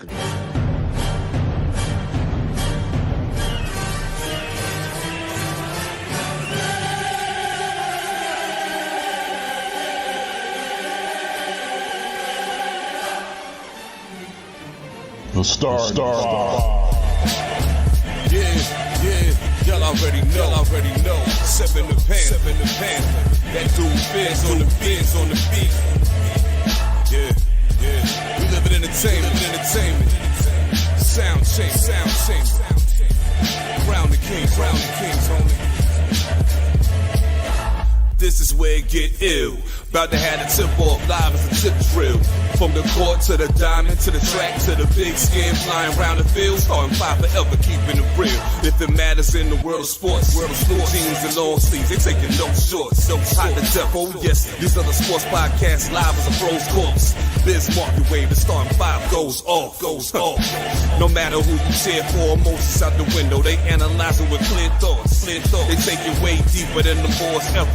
man. The Star. Yeah, y'all already know. Step in the pan. That dude Fizz on the beat. Yeah. We live in entertainment. Sound change. Crown the kings, homie. This is where it get ill. About to have the tip off live as a tip drill. From the court to the diamond, to the track, to the big skin, flying around the field, starting five forever, keeping it real. If it matters in the world of sports, jeans and long sleeves, they taking no shorts. Hot to death, oh yes, these other sports podcasts live as a froze corpse. Biz market wave, the starting five goes off. No matter who you cheer for, emotions out the window, they analyze it with clear thoughts. They take it way deeper than the force ever.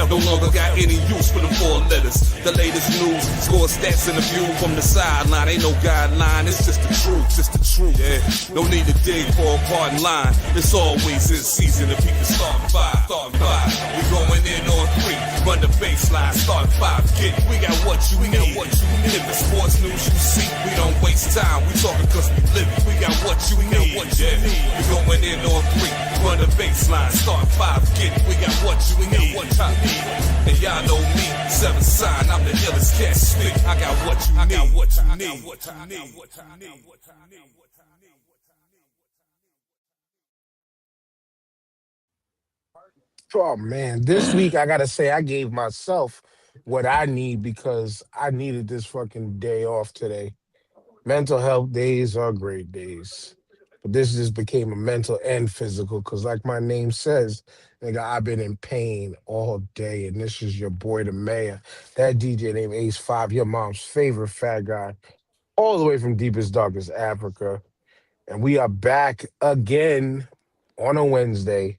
No longer got any use for the four letters. The latest news, score stats and the view from the sideline. Ain't no guideline, it's just the truth. Yeah, no need to dig for a pardon line. It's always in season if people start five. We going in on three, run the baseline, start five. We got what you need. If the sports news you see, we don't waste time. We talking cause we live it. We got what you need. We going in on three, run the baseline, start five. We got what you need. And y'all know me, seven sign, I'm the illest cat stick. I got what you need. Oh man, this week I gotta say I gave myself what I need because I needed this fucking day off today. Mental health days are great days, but this just became a mental and physical because, like my name says, nigga, I've been in pain all day, and this is your boy, the mayor, that DJ named Ace Five, your mom's favorite fat guy, all the way from deepest darkest Africa, and we are back again on a Wednesday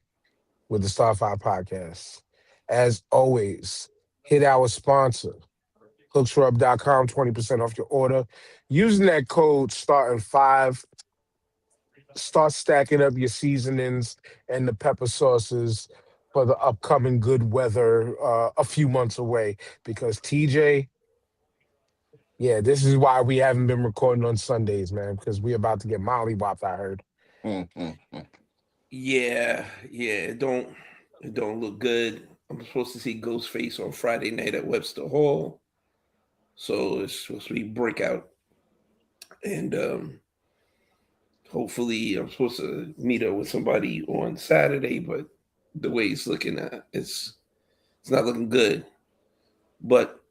with the Star Five Podcast. As always, hit our sponsor, hooksrub.com, 20% off your order. Using that code starting five, start stacking up your seasonings and the pepper sauces for the upcoming good weather a few months away. Because TJ, yeah, this is why we haven't been recording on Sundays, man, because we're about to get mollywopped, I heard. Yeah, it don't look good. I'm supposed to see Ghostface on Friday night at Webster Hall, so it's supposed to be breakout, and hopefully I'm supposed to meet up with somebody on Saturday, but the way it's looking at it's not looking good. But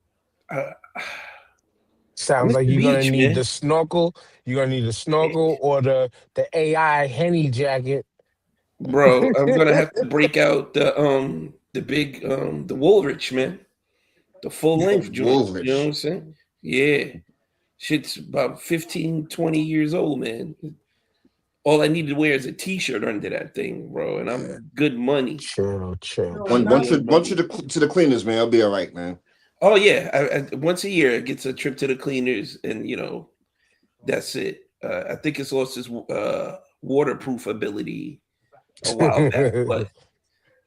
sounds like you're gonna need man. the snorkel. You're gonna need the snorkel or the AI Henny jacket. Bro, I'm gonna have to break out the big the Woolrich, man. The full length joint. You know what I'm saying? Yeah. Shit's about 15, 20 years old, man. All I need to wear is a t-shirt under that thing, bro, and I'm good money. Chill. Once to the cleaners, man, I'll be all right, man. Oh yeah, I once a year it gets a trip to the cleaners, and that's it. I think it's lost its waterproof ability a while back, but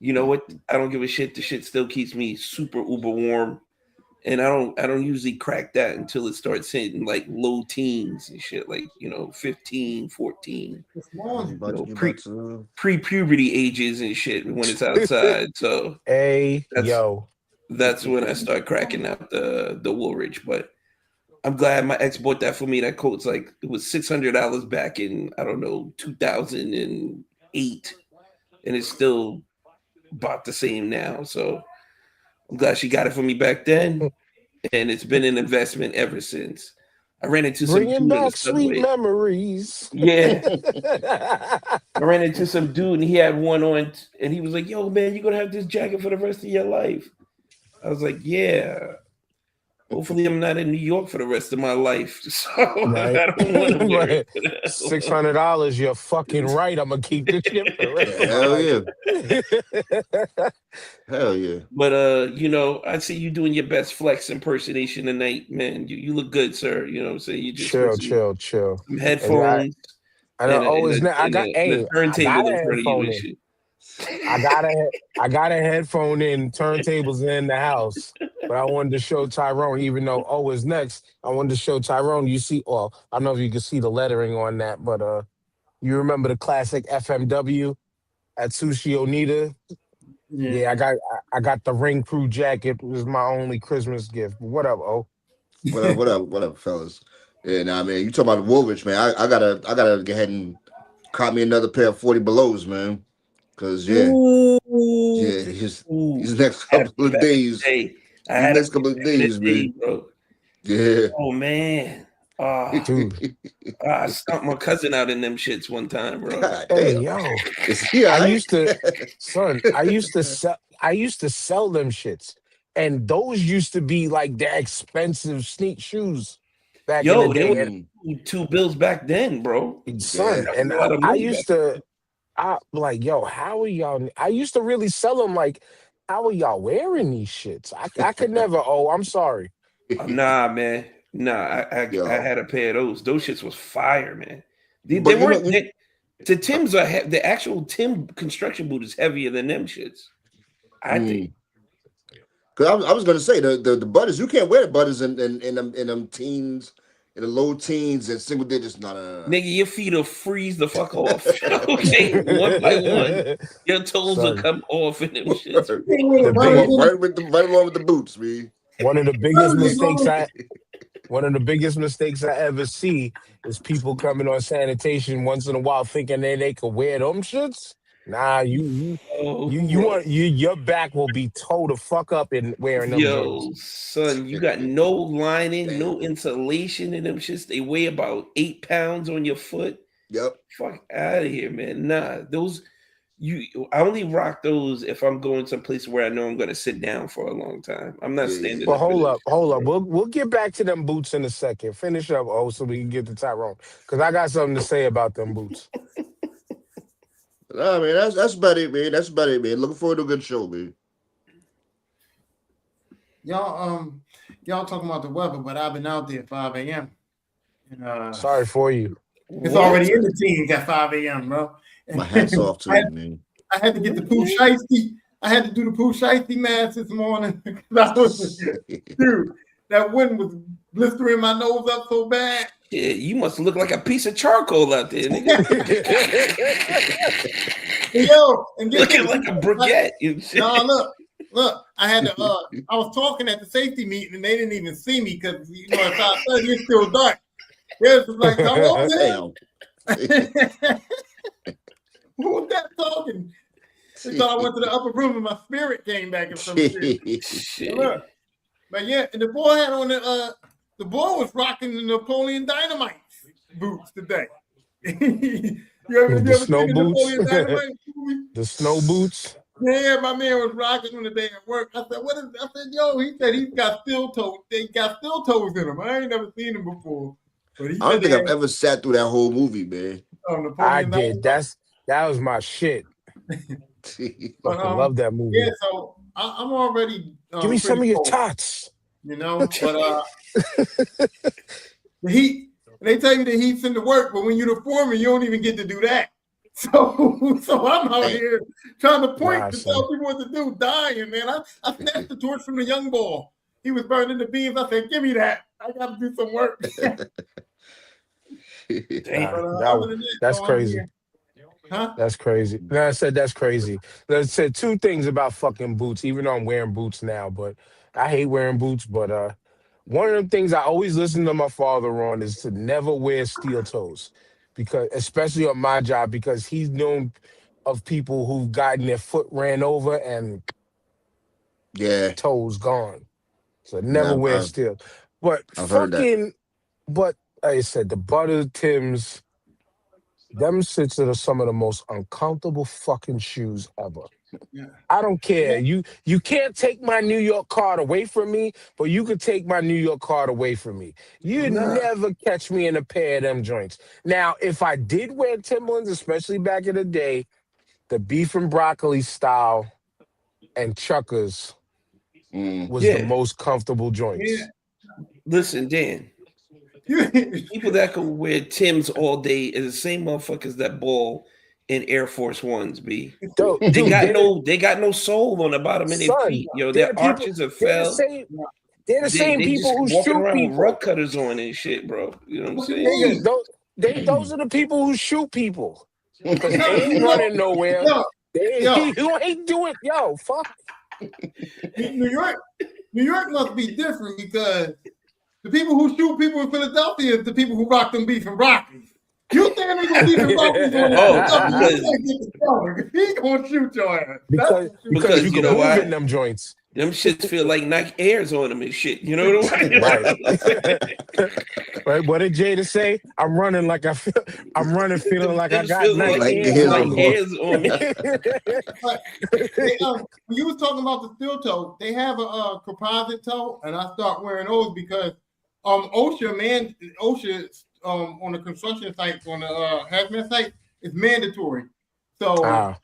you know what? I don't give a shit. The shit still keeps me super uber warm, and I don't usually crack that until it starts hitting like low teens and shit, like 15, 14. Pre-puberty ages and shit when it's outside. So that's when I start cracking out the Woolrich. But I'm glad my ex bought that for me. That coat's like it was $600 back in 2008, and it's still about the same now. So I'm glad she got it for me back then, and it's been an investment ever since. I ran into some dude in the subway. Sweet memories. Yeah. I ran into some dude, and he had one on, and he was like, "Yo, man, you're gonna have this jacket for the rest of your life." I was like, "Yeah." Hopefully, I'm not in New York for the rest of my life. So Right. I don't want to wear it. $600. You're fucking right. I'm gonna keep the shit for the rest of my Hell yeah. life. Hell yeah. But you know, I see you doing your best flex impersonation tonight, man. You look good, sir. You know what I'm saying? You just put Chill. some And headphones I know always I got and a I got turntable a in front of you headphone and in. shit. I got a headphone in, turntables in the house. But I wanted to show Tyrone, even though O is next, I wanted to show Tyrone. You see, well, I don't know if you can see the lettering on that, but you remember the classic FMW at Sushi Onita? Yeah, I got the Ring Crew jacket. It was my only Christmas gift. What up, O? What up, fellas? Yeah, nah, man. You talking about Woolrich, man? I gotta go ahead and cop me another pair of 40 belows, man. Cause Ooh. his next couple of days, man. Bro. Yeah. Oh man. Dude. I stomped my cousin out in them shits one time, bro. God Hey, damn. yo. Is he all I right? used to sell them shits. And those used to be like the expensive sneak shoes back in the Yo, they day. were And $2 back then, bro. son, Yeah. and I used to like, yo, how are y'all? I used to really sell them like, how are y'all wearing these shits? I could never. Oh, I'm sorry. Nah, man. Nah, I Yo. had a pair of those. Those shits was fire, man. They But you weren't. know- The Timbs are the actual Tim construction boot is heavier than them shits. I think. Cause I was gonna say the butters, you can't wear the butters in them teens, in the low teens and single digits. No. Nigga, your feet will freeze the fuck off. Okay, one by one, your toes will Son. come off in them shits. Right along with the boots, man. One of the biggest mistakes I ever see is people coming on sanitation once in a while thinking they could wear them shits. Nah, your back will be towed the fuck up in wearing them Yo, joints. son, you got no lining, no insulation in them shits. They weigh about 8 pounds on your foot. Yep. Fuck out of here, man. Nah, those I only rock those if I'm going someplace where I know I'm gonna sit down for a long time. I'm not standing. Well, hold up. We'll get back to them boots in a second. Finish up, so we can get to Tyrone. Because I got something to say about them boots. Nah, man, that's about it, man. That's about it, man. Looking forward to a good show, man. Y'all talking about the weather, but I've been out there at 5 a.m. And sorry for you. It's already in the teens at 5 a.m., bro. My hat's off to you, man. I had to get the poo shiesty. I had to do the poo shiesty mask this morning. Dude, that wind was blistering my nose up so bad. Yeah, you must look like a piece of charcoal out there, nigga. Yo, and looking like a briquette. No, look. I had to. I was talking at the safety meeting, and they didn't even see me because it's 5:30. It's still dark. It was like, I'm over there. Who was that talking? They thought I went to the upper room and my spirit came back and some shit. Look. But yeah, and the boy had on the boy was rocking the Napoleon Dynamite boots today. you ever snow seen boots? The Napoleon Dynamite movie? The snow boots? Yeah, my man was rocking them today at work. I said, "What is?" I said, "Yo," he said he's got steel toes. They got steel toes in them. I ain't never seen them before. But I don't think I've ever sat through that whole movie, man. I did. That was my shit. Fucking love that movie. Yeah, so I'm already. Give me some of your tots. You know, but the heat. They tell you the heat's in the work, but when you're the foreman, you don't even get to do that. So I'm out here trying to point to tell people what to do, dying, man. I snatched the torch from the young boy. He was burning the beans. I said, "Give me that. I got to do some work." That's crazy. Huh? That's crazy. No, I said that's crazy. I said two things about fucking boots, even though I'm wearing boots now, but I hate wearing boots. But one of the things I always listen to my father on is to never wear steel toes, because especially on my job, because he's known of people who've gotten their foot ran over and toes gone. So never wear steel. But but like I said, the butter Timbs, them shits are some of the most uncomfortable fucking shoes ever. I don't care. You can't take my New York card away from me, but you could take my New York card away from me. You Nah. never catch me in a pair of them joints. Now, if I did wear Timberlands, especially back in the day, the beef and broccoli style and Chuckers was the most comfortable joints. Yeah. Listen, Dan. People that can wear Timbs all day is the same motherfuckers that ball in Air Force Ones, B. They got no soul on the bottom of their feet. Yo, their arches are fell. They're the same people who shoot people. With rug cutters on and shit, bro. You know what I'm saying? Those are the people who shoot people. Because they ain't running nowhere. You ain't doing, fuck. New York must be different because the people who shoot people in Philadelphia is the people who rock them beef and broccoli. You think they're gonna beef and broccoli? He gonna shoot your ass. Because you can move in them joints. Them shits feel like Nike Airs on them and shit. You know what I'm saying? Right. What did Jada say? I'm running feeling like I got Nike Airs on me. When you was talking about the steel toe, they have a composite toe, and I start wearing those because OSHA on the construction sites, on the hazmat site, it's mandatory. So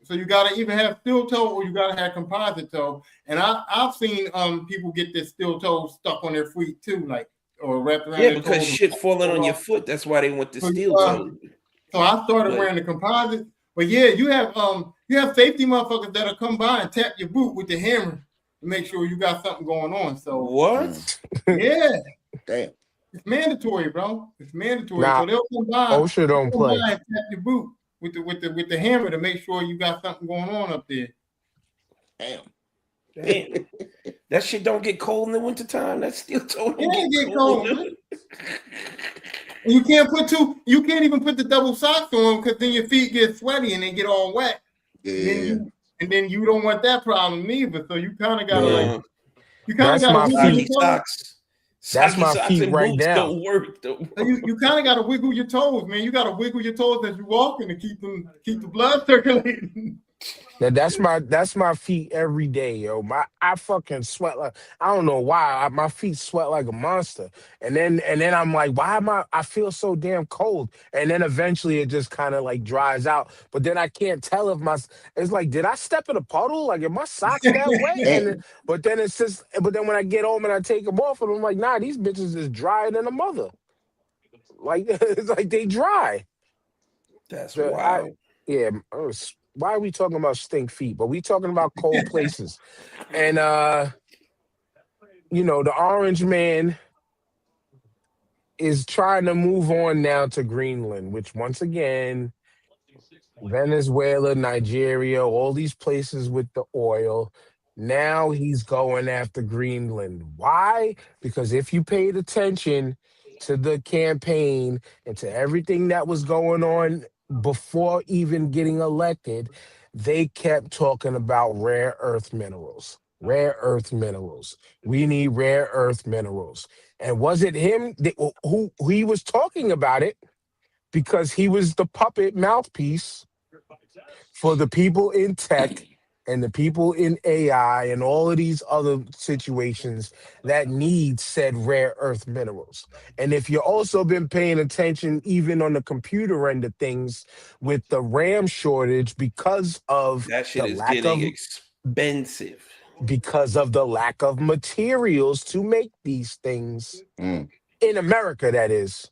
so you gotta either have steel toe or you gotta have composite toe. And I've seen people get this steel toe stuck on their feet too, like or wrapped around. Yeah, because shit falling on your foot. That's why they want the steel toe. So I started wearing the composite. But yeah, you have safety motherfuckers that'll come by and tap your boot with the hammer to make sure you got something going on. So what? Yeah. Damn. It's mandatory, bro. It's mandatory. Nah, so they'll come by. OSHA don't play. And tap your boot with the hammer to make sure you got something going on up there. Damn. That shit don't get cold in the wintertime. That steel toe don't get cold. You can't even put the double socks on because then your feet get sweaty and they get all wet. Yeah. And then you don't want that problem either. So you kind of gotta socks. That's my feet right now. Don't work though. You kind of got to wiggle your toes, man. You got to wiggle your toes as you walking to keep the blood circulating. Now that's my feet every day, yo. I fucking sweat like I don't know why. My feet sweat like a monster. And then I'm like, why I feel so damn cold. And then eventually it just kind of like dries out. But then I can't tell if it's like, did I step in a puddle? Like, are my socks that way? But then when I get home and I take them off, and I'm like, nah, these bitches is drier than a mother. Like it's like they dry. That's wild. Why are we talking about stink feet? But we talking about cold places. And the Orange Man is trying to move on now to Greenland, which once again, Venezuela, Nigeria, all these places with the oil. Now he's going after Greenland. Why? Because if you paid attention to the campaign and to everything that was going on before even getting elected, they kept talking about rare earth minerals. Rare earth minerals. We need rare earth minerals. And was it him who he was talking about it because he was the puppet mouthpiece for the people in tech and the people in AI and all of these other situations that need said rare earth minerals. And if you've also been paying attention, even on the computer end of things, with the RAM shortage because of that shit is getting expensive. Because of the lack of materials to make these things in America, that is.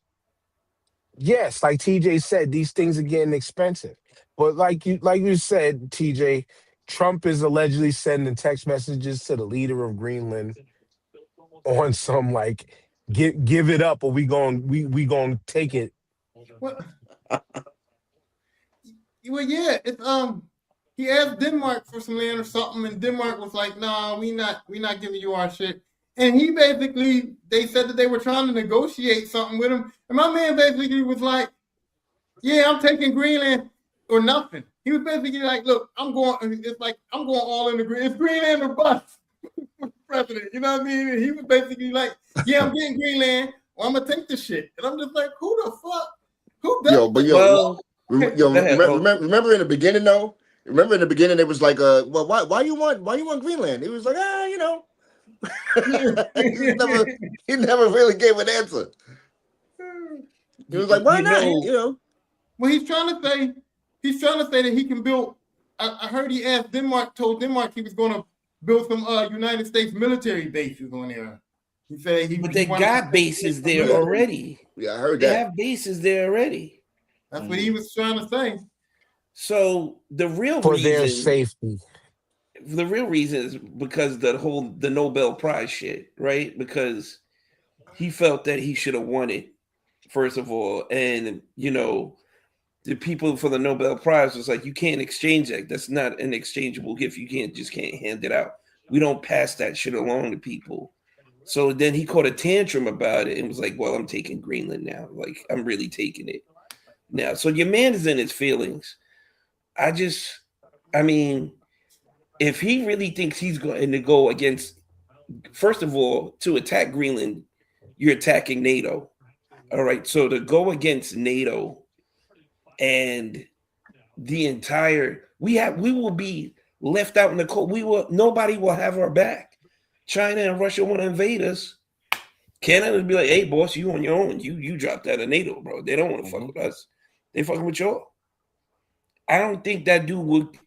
Yes, like TJ said, these things are getting expensive. But like you said, TJ, Trump is allegedly sending text messages to the leader of Greenland on some like give it up or we gonna take it. Well, yeah, it's he asked Denmark for some land or something, and Denmark was like, "Nah, we not giving you our shit." And they said that they were trying to negotiate something with him, and my man basically was like, "Yeah, I'm taking Greenland or nothing." He was basically like, "Look, I'm going all in the Greenland. It's Greenland or bust, president." You know what I mean? And he was basically like, "Yeah, I'm getting Greenland, or I'm gonna take the shit." And I'm just like, "Who the fuck? Who does?" Remember in the beginning though, Remember in the beginning, it was like, well, why you want Greenland? He was like, you know. he never really gave an answer. He was like, why not? You know. Well, he's trying to say that he can build. I heard he told Denmark he was going to build some United States military bases on there. He said but they got bases there already. Yeah, I heard that. They have bases there already. That's what he was trying to say. So the real for reason, their safety. The real reason is because the Nobel Prize shit, right? Because he felt that he should have won it, first of all, and you know, the people for the Nobel Prize was like, you can't exchange that. That's not an exchangeable gift. You can't hand it out. We don't pass that shit along to people. So then he caught a tantrum about it and was like, well, I'm taking Greenland now. Like, I'm really taking it now. So your man is in his feelings. I mean, if he really thinks he's going to go against, first of all, to attack Greenland, you're attacking NATO. All right. So to go against NATO and the entire, we will be left out in the cold. Nobody will have our back. China and Russia want to invade us. Canada would be like, hey, boss, you on your own. You dropped out of NATO, bro. They don't want to fuck with us. They fucking with y'all. I don't think that dude would,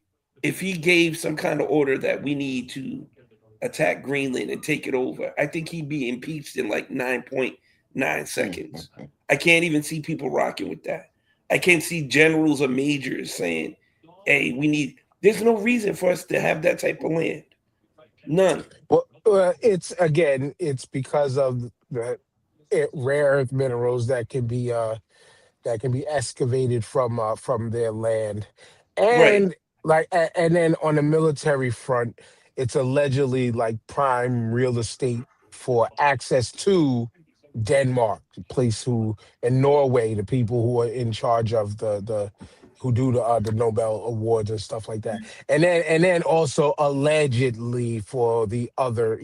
if he gave some kind of order that we need to attack Greenland and take it over, I think he'd be impeached in like 9.9 seconds. I can't even see people rocking with that. I can't see generals or majors saying, hey, there's no reason for us to have that type of land. None. Well, it's because of the rare earth minerals that can be excavated from their land, and and then on the military front, it's allegedly like prime real estate for access to Denmark, the place and Norway, the people who are in charge of the who do the Nobel Awards and stuff like that, and then also allegedly for the other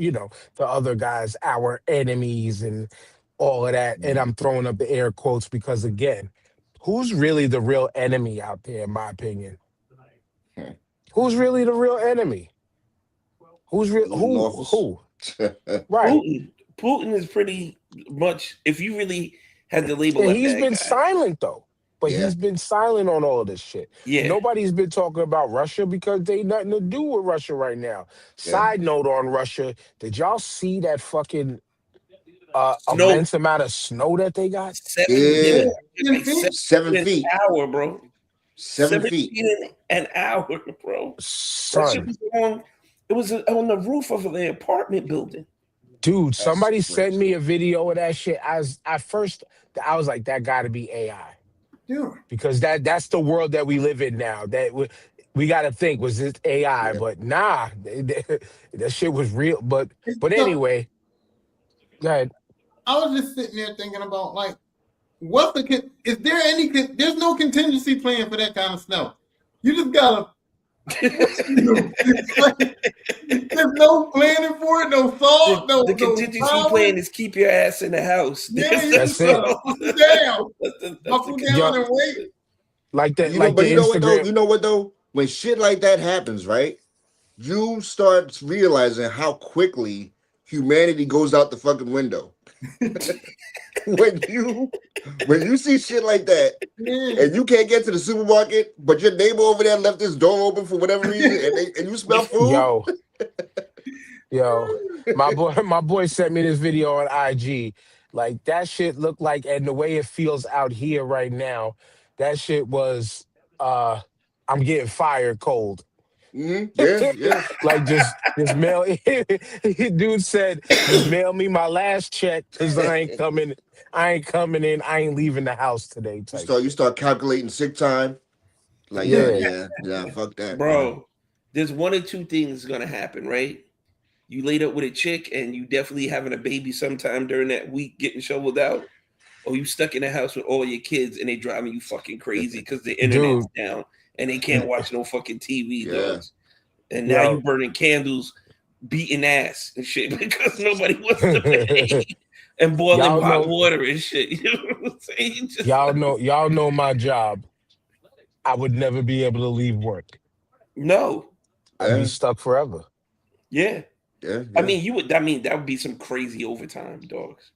guys, our enemies and all of that. And I'm throwing up the air quotes because again, who's really the real enemy out there? In my opinion, who's really the real enemy? Who's real? Who? Right. Putin is pretty much. If you really had to label, and he's been silent though. But he's been silent on all of this shit. Yeah. Nobody's been talking about Russia because they nothing to do with Russia right now. Yeah. Side note on Russia, did y'all see that fucking immense amount of snow that they got? 7 feet. An hour, bro. 7 feet. An hour, bro. Son. It was on the roof of the apartment building. Dude, somebody sent me a video of that shit. I was like, that gotta be AI. Yeah. Because that's the world that we live in now. That we got to think, was this AI? Yeah. But nah, that shit was real. But anyway, go ahead. I was just sitting there thinking about like, there's no contingency plan for that kind of snow. You just gotta. There's no planning for it, no thought, the contingency plan is keep your ass in the house. Yeah, that's it. Buckle down and wait. Like that. You know what though? When shit like that happens, right? You start realizing how quickly humanity goes out the fucking window. when you see shit like that and you can't get to the supermarket, but your neighbor over there left his door open for whatever reason, and you smell food. Yo, my boy sent me this video on IG. Like that shit looked like, and the way it feels out here right now, that shit was I'm getting fired cold. Mm-hmm. Yeah. Like just mail. Dude said, just mail me my last check because I ain't coming in. I ain't leaving the house today. You start calculating sick time. Like yeah, fuck that, bro. There's one or two things gonna happen, right? You laid up with a chick and you definitely having a baby sometime during that week, getting shoveled out, or you stuck in the house with all your kids and they driving you fucking crazy because the internet's down. And they can't watch no fucking TV, dogs. And now you burning candles, beating ass and shit because nobody wants to pay. And boiling hot water and shit. You know what I'm saying? Y'all know my job. I would never be able to leave work. No. I'd be Yeah. stuck forever. Yeah. Yeah. I mean, that would be some crazy overtime, dogs.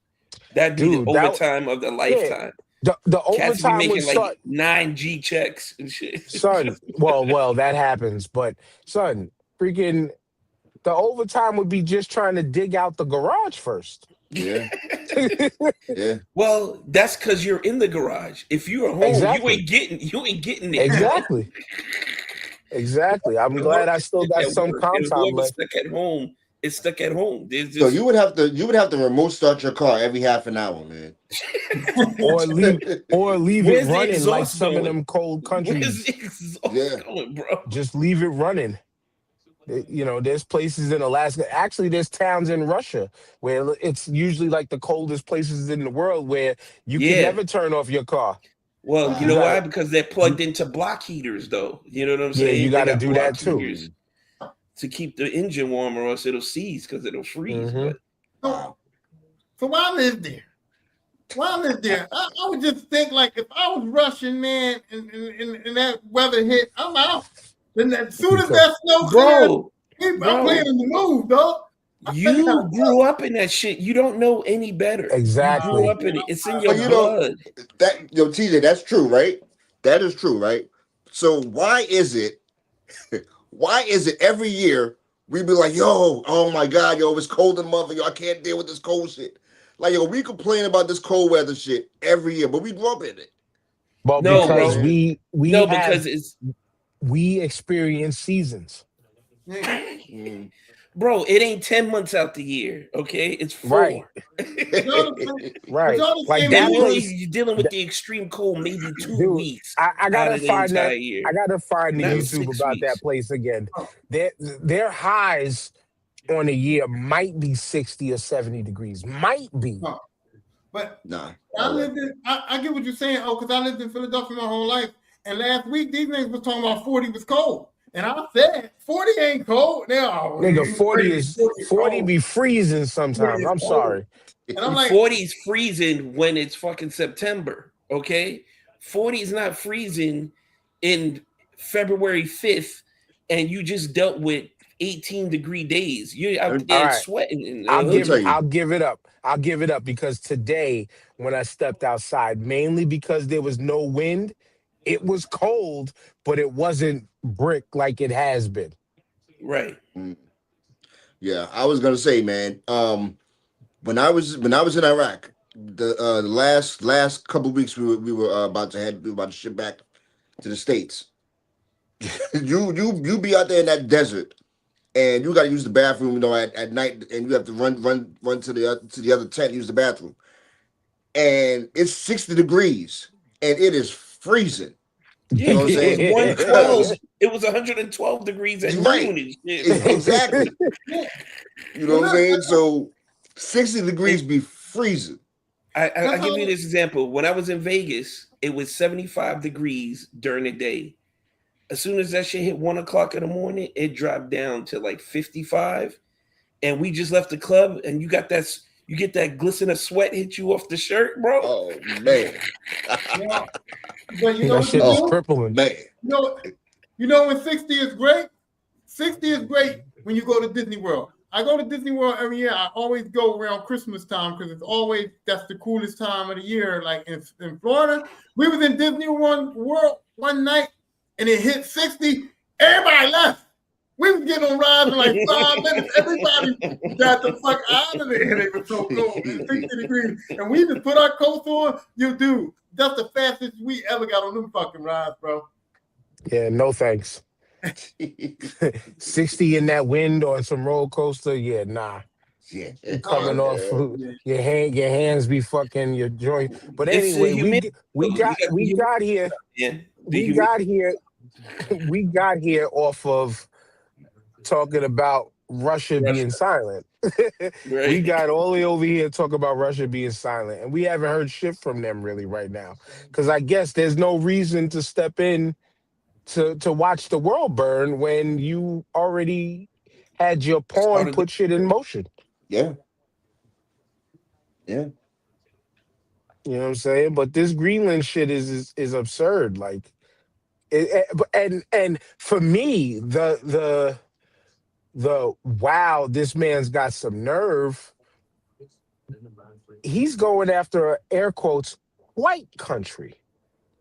That'd be Dude, the overtime of the lifetime. The Cats be overtime would making start, like 9G checks and shit. son. Well, that happens, but son, freaking, the overtime would be just trying to dig out the garage first. Yeah. Yeah. Well, that's because you're in the garage. If you're at home, Exactly. you ain't getting it. Exactly. Exactly. I'm glad I still got some And comp time whoever's left. stuck at home is stuck at home. There's So just you would have to remote start your car every half an hour, man. Or leave it Where's the running like exhaust some of going? them cold where's countries. the exhaust Yeah. going, bro? Just leave it running. You know, there's places in Alaska. Actually, there's towns in Russia where it's usually like the coldest places in the world where you can Yeah. never turn off your car. Well, you You know gotta- why? Because they're plugged into block heaters, though. You know what I'm Yeah, saying? you They gotta got do block that too. heaters to keep the engine warm, or else it'll seize because it'll freeze. Mhm. But So why I live there? I would just think like if I was Russian, man, and that weather hit, I'm out. Then as soon as that snow clears, bro, I'm bro. playing in the move, dog. you grew up in that shit. You don't know any better. You Exactly. grew up in it. It's in your But you know- blood. That TJ, that's true, right? That is true, right? So why is it every year we be like, yo, oh my God, yo, it's cold in the month, yo, I can't deal with this cold shit. Like, yo, we complain about this cold weather shit every year, but we grew up in it. But No, because bro. because it's we experience seasons. Mm. bro, it ain't 10 months out the year, okay? It's 4. Right. Right. Y'all Like understand that And me? really, place. you're dealing with the extreme cold maybe 2 Dude, weeks I out gotta of the find entire that. year. I gotta find the Not YouTube 6 about weeks. that place again. Their highs on a year might be 60 or 70 degrees. Might be. No. But Nah. I get what you're saying. Oh, because I lived in Philadelphia my whole life. And last week, these niggas was talking about 40 was cold. And I said, 40 ain't cold. Now, Nigga, 40 is 40 cold. be freezing sometimes. I'm sorry. And I'm like, 40 is freezing when it's fucking September, okay? 40 is not freezing in February 5th, and you just dealt with 18-degree days. You're out there Alright. sweating. In the I'll hood. tell you. give it up. I'll give it up because today when I stepped outside, mainly because there was no wind, it was cold, but it wasn't brick like it has been. Right. Yeah, I was gonna say, man. When I was in Iraq, the last couple of weeks we were about to ship back to the States. you be out there in that desert, and you got to use the bathroom, you know, at night, and you have to run to the other tent, use the bathroom, and it's 60 degrees, and it is freezing. Yeah, You know what I'm saying? it was 112. It was 112 degrees at Right. noon and shit. Exactly. You know what I'm saying? So 60 degrees be freezing. I give you this example. When I was in Vegas, it was 75 degrees during the day. As soon as that shit hit 1 o'clock in the morning, it dropped down to like 55. And we just left the club, and you get that glisten of sweat hit you off the shirt, bro. Oh man. but you know That what shit you is do? crippling. Man. You know when 60 is great? 60 is great when you go to Disney World. I go to Disney World every year. I always go around Christmas time because that's the coolest time of the year. Like in Florida, we was in Disney World one night and it hit 60. Everybody left. We was getting on rides in like 5 minutes. Everybody got the fuck out of there. They were so cold. It was 60 degrees. And we just put our coats on. You do. That's the fastest we ever got on them fucking rides, bro. Yeah, no thanks. 60 in that wind on some roller coaster. Yeah, nah. Yeah. Coming off your hands be fucking your joint. But It's the anyway, we got here. Yeah. We got here off of talking about Russia being silent. Right. We got all the way over here talking about Russia being silent, and we haven't heard shit from them really right now. Because I guess there's no reason to step in to watch the world burn when you already had your pawn put shit in motion. Yeah. Yeah. You know what I'm saying? But this Greenland shit is absurd. Like, And for me, the wow, this man's got some nerve. He's going after air quotes white country.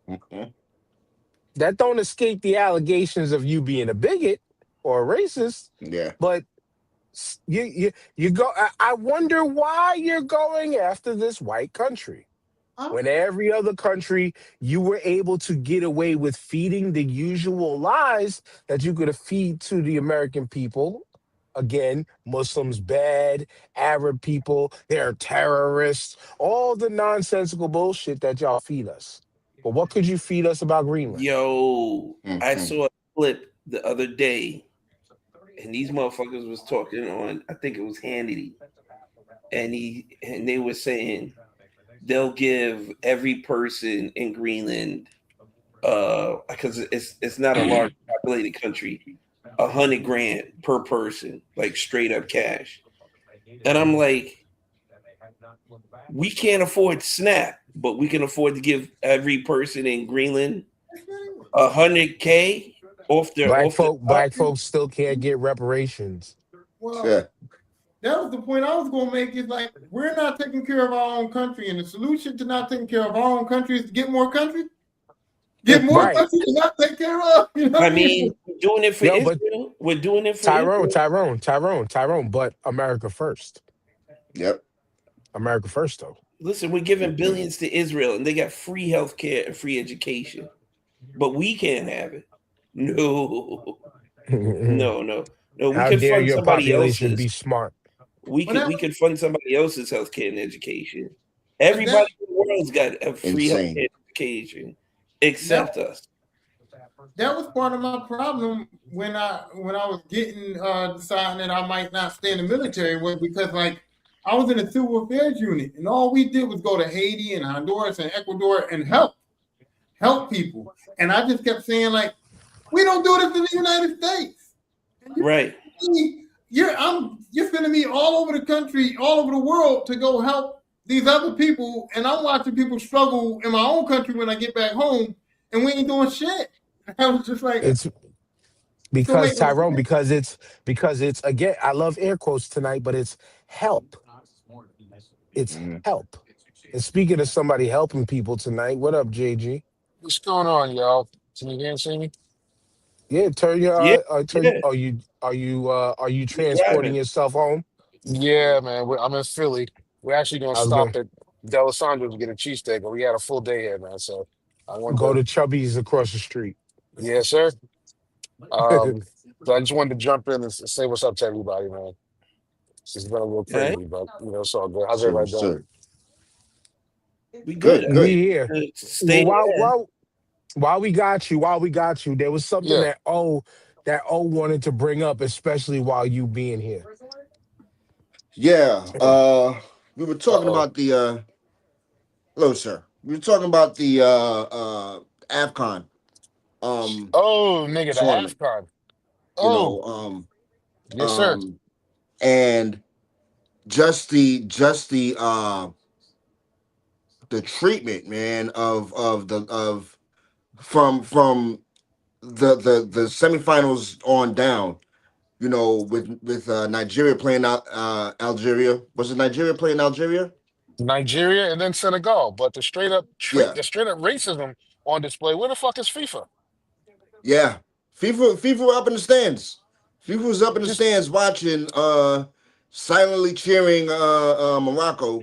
Mhm. That don't escape the allegations of you being a bigot or a racist, Yeah. but you go. I wonder why you're going after this white country. When every other country you were able to get away with feeding the usual lies that you could feed to the American people. Again, Muslims bad, Arab people, they're terrorists, all the nonsensical bullshit that y'all feed us. But what could you feed us about Greenland? Yo, I Mhm. saw a clip the other day, and these motherfuckers was talking on, I think it was Hannity, and they were saying they'll give every person in Greenland, because it's not a large populated country, $100,000 per person, like straight up cash. And I'm like, we can't afford SNAP, but we can afford to give every person in Greenland $100K off their Black folks still can't get reparations. Well, Yeah. that was the point I was going to make. Is like we're not taking care of our own country, and the solution to not taking care of our own country is to get more country. Get more Right. country to not take care of. You know what I mean, we're doing it for Yo, but Israel. We're doing it for Tyrone, but America first. Yep. America first, though. Listen, we're giving billions to Israel, and they got free health care and free education, but we can't have it. No. We How can dare fund your somebody population be else's. smart? We could fund somebody else's health care and education. Everybody in the world's got a free health Insane. care and education, except us. That was part of my problem when I was getting deciding that I might not stay in the military, was because like I was in a civil affairs unit, and all we did was go to Haiti and Honduras and Ecuador and help people. And I just kept saying like, we don't do this in the United States. Right. You're sending me all over the country, all over the world to go help these other people, and I'm watching people struggle in my own country when I get back home, and we ain't doing shit. I was just like, It's because Tyrone, because it's again, I love air quotes tonight, but it's help. It's Mhm. help. And speaking of somebody helping people tonight, what up, JG? What's going on, y'all? Can you hear and see me? Yeah, turn your Yeah. are you We transporting driving. yourself home? Yeah, man. I'm in Philly. We're actually gonna I was stop gonna at Delisandro's to get a cheesesteak, but we had a full day here, man. So I wanted go to, to Chubby's across the street. yeah, sir. So I just wanted to jump in and say what's up to everybody, man. It's been a little Right? crazy, but it's all good. How's Sir, everybody doing? sir. We good. Good. We here. Stay Well, while we got you, there was something Yeah. that wanted to bring up, especially while you being here. Yeah. We were talking Uh-oh. about the hello, sir. We were talking about the AFCON Oh, nigga, the tournament. AFCON. You Oh, know, yes, sir. and just the treatment, man, from the semifinals on down, you know, with Nigeria playing out Algeria. Was it Nigeria playing Algeria? Nigeria and then Senegal, but the straight up Yeah. racism on display. Where the fuck is FIFA? Yeah. FIFA up in the stands. FIFA was up in the Just stands watching, silently cheering Morocco.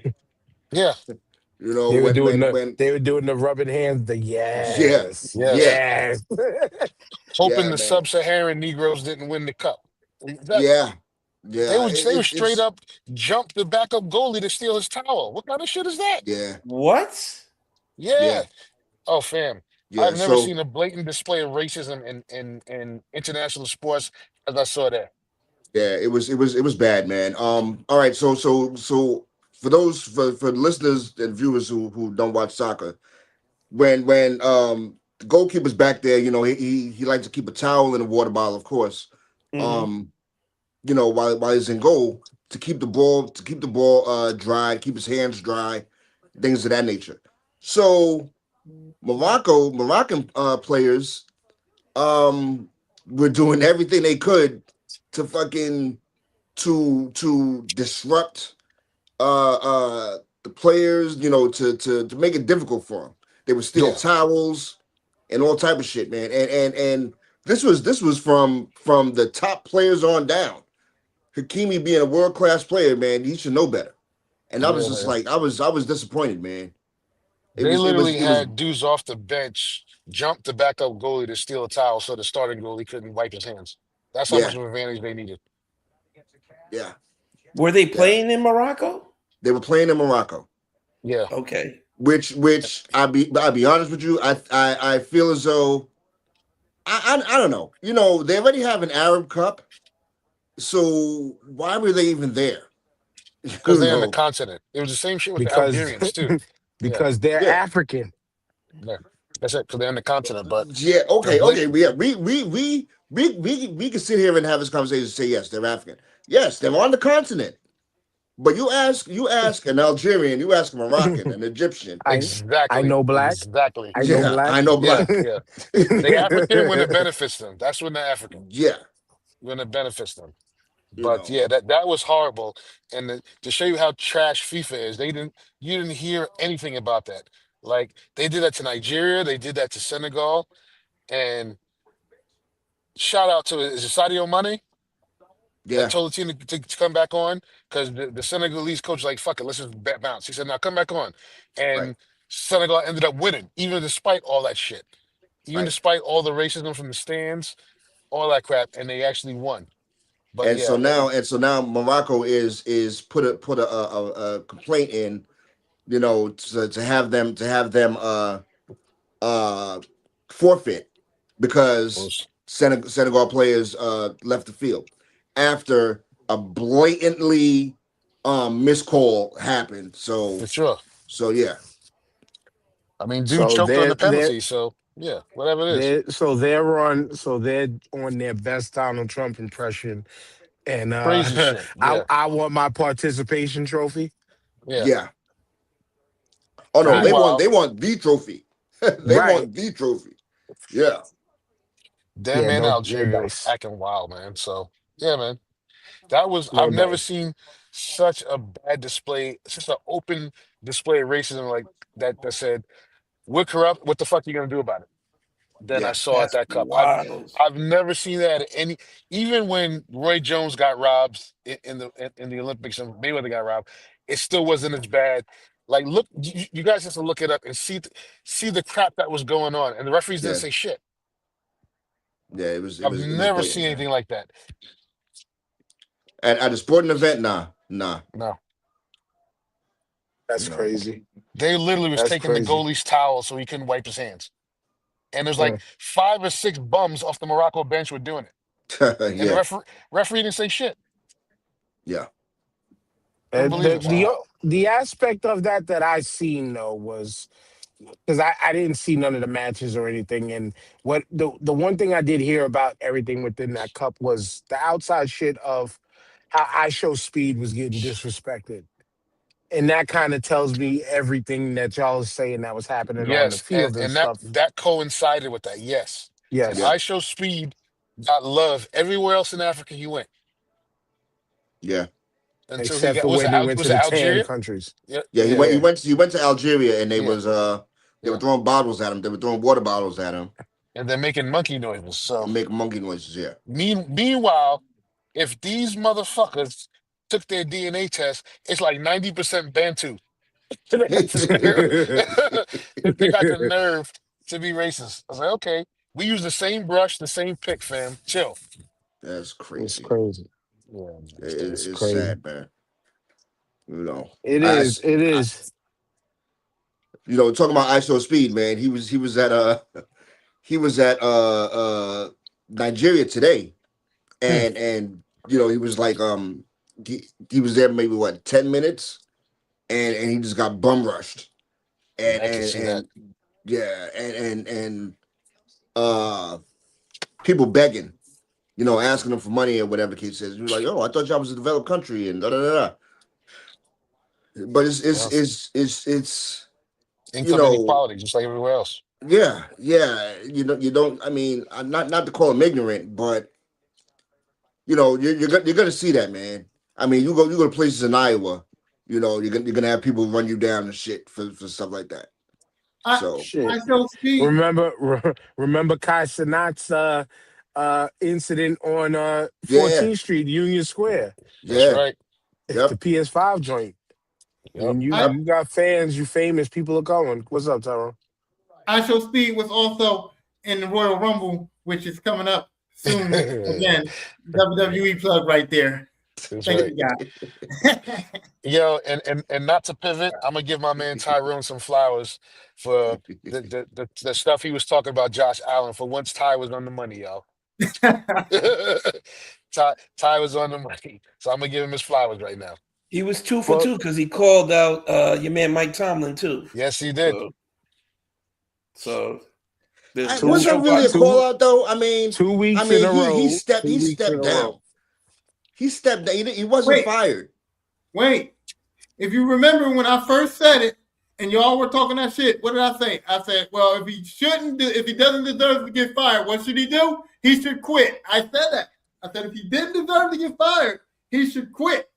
yeah, You know, They were doing when the rubbing hands, the yeah, yes, yes. yes. Hoping yeah, the man. sub-Saharan Negroes didn't win the cup. That Yeah. they were straight It's up jumped the backup goalie to steal his towel. What kind of shit is that? yeah, What? Yeah. yeah, Oh, fam. yeah. I've never So seen a blatant display of racism in international sports as I saw that. yeah, it was bad, man. All right, so for those for listeners and viewers who don't watch soccer, when the goalkeeper's back there, you know, he likes to keep a towel and a water bottle, of course. Mhm. You know, while he's in goal, to keep the ball dry, keep his hands dry, things of that nature. So Moroccan players were doing everything they could to fucking to disrupt the players, to make it difficult for them. They would steal towels and all type of shit, man. And this was from the top players on down. Hakimi being a world class player, man, he should know better. And I was just like, I was disappointed, man. They literally had dudes off the bench jump the backup goalie to steal a towel, so the starting goalie couldn't wipe his hands. That's how much of an advantage they needed. Yeah. Were they playing in Morocco? They were playing in Morocco. Yeah. Okay. Which I'll be honest with you, I feel as though I don't know. They already have an Arab Cup, so why were they even there? Because they're on the continent. It was the same shit with the Algerians too. Because they're African. Yeah. That's it. Because they're on the continent. But yeah, okay. Yeah, we can sit here and have this conversation and say yes, they're African. Yes, they're on the continent. But you ask an Algerian, you ask a Moroccan, an Egyptian. Exactly. I know black. Exactly. I know black. I know black. Yeah. They're African when it benefits them. That's when they're African. Yeah. When it benefits them. But yeah, that was horrible. And to show you how trash FIFA is, you didn't hear anything about that. Like they did that to Nigeria, they did that to Senegal, and shout out to is it Sadio Mane? Yeah. That told the team to come back on because the Senegalese coach was like, fuck it, let's just bounce. He said, now come back on. And Senegal ended up winning, even despite all that shit. Even despite all the racism from the stands, all that crap, and they actually won. But so now Morocco is put a complaint in, to have them forfeit because Senegal players left the field after a blatantly miscall happened. So for sure. So yeah. I mean, dude choked on the penalty, so yeah, whatever it is. They're on their best Donald Trump impression. And crazy shit. Yeah. I want my participation trophy. Yeah. Oh no, they want the trophy. They want the trophy. Yeah. Damn man, Algeria was acting wild, man. So yeah, man. That was I've never seen such a bad display, such an open display of racism like that said, we're corrupt, what the fuck are you gonna do about it? Then I saw at that cup. I've never seen that at any. Even when Roy Jones got robbed in the Olympics and Mayweather got robbed, it still wasn't as bad. Like, look, you guys have to look it up and see the crap that was going on, and the referees didn't say shit. Yeah, it was. I've never seen anything like that. At a sporting event, nah. No. That's crazy. They literally was taking the goalie's towel so he couldn't wipe his hands. And there's like 5 or 6 bums off the Morocco bench were doing it. And the referee didn't say shit. Yeah. The aspect of that I seen though was because I didn't see none of the matches or anything. And what the one thing I did hear about everything within that cup was the outside shit of how I Show Speed was getting disrespected. And that kind of tells me everything that y'all are saying that was happening on the field and stuff. That coincided with that. Yes. Yes. I Show Speed got love everywhere else in Africa he went. Yeah. Until except for when he went to the Algeria countries. Yeah. He went to Algeria and they were throwing bottles at him. They were throwing water bottles at him. And they're making monkey noises. So making monkey noises, yeah. Meanwhile, if these motherfuckers took their DNA test, it's like 90% Bantu. They got the nerve to be racist. I was like, okay, we use the same brush, the same pick, fam. Chill. That's crazy. It's crazy. Yeah, it's crazy. Sad, man. It is. Talking about I Show Speed, man. He was at Nigeria today, and he was like he was there maybe 10 minutes, and he just got bum rushed, and people begging, asking him for money or whatever the case says. He was like, "Oh, I thought y'all was a developed country," and da da da. But it's income inequality, just like everywhere else. Yeah, yeah. You don't. I mean, not to call him ignorant, but you're gonna see that, man. I mean, you go to places in Iowa, you're gonna have people run you down and shit for stuff like that. I So Shit. I shall speak. Remember Kai Cenat's incident on yeah, 14th Street, Union Square, That's yeah, right. the yep. PS5 joint. Yep. When you I you got fans, you famous, people are going. What's up, Tyrone? I shall speak was also in the Royal Rumble, which is coming up soon. Again, WWE plug right there. That's Thank right. you, guys. Yo, and not to pivot, I'm gonna give my man Tyrone some flowers for the stuff he was talking about Josh Allen. For once, Ty was on the money, y'all. Ty was on the money, so I'm gonna give him his flowers right now. He was 2 for Well, 2 because he called out your man Mike Tomlin too. Yes, he did. So there's Two- Was that really a two- call out though? I mean, 2 weeks in a row. he stepped 2 weeks in a down. row. He stepped down. He wasn't Wait. fired. Wait, if you remember when I first said it, and y'all were talking that shit, what did I say? I said, well, if he doesn't deserve to get fired, what should he do? He should quit. I said that. I said if he didn't deserve to get fired, he should quit.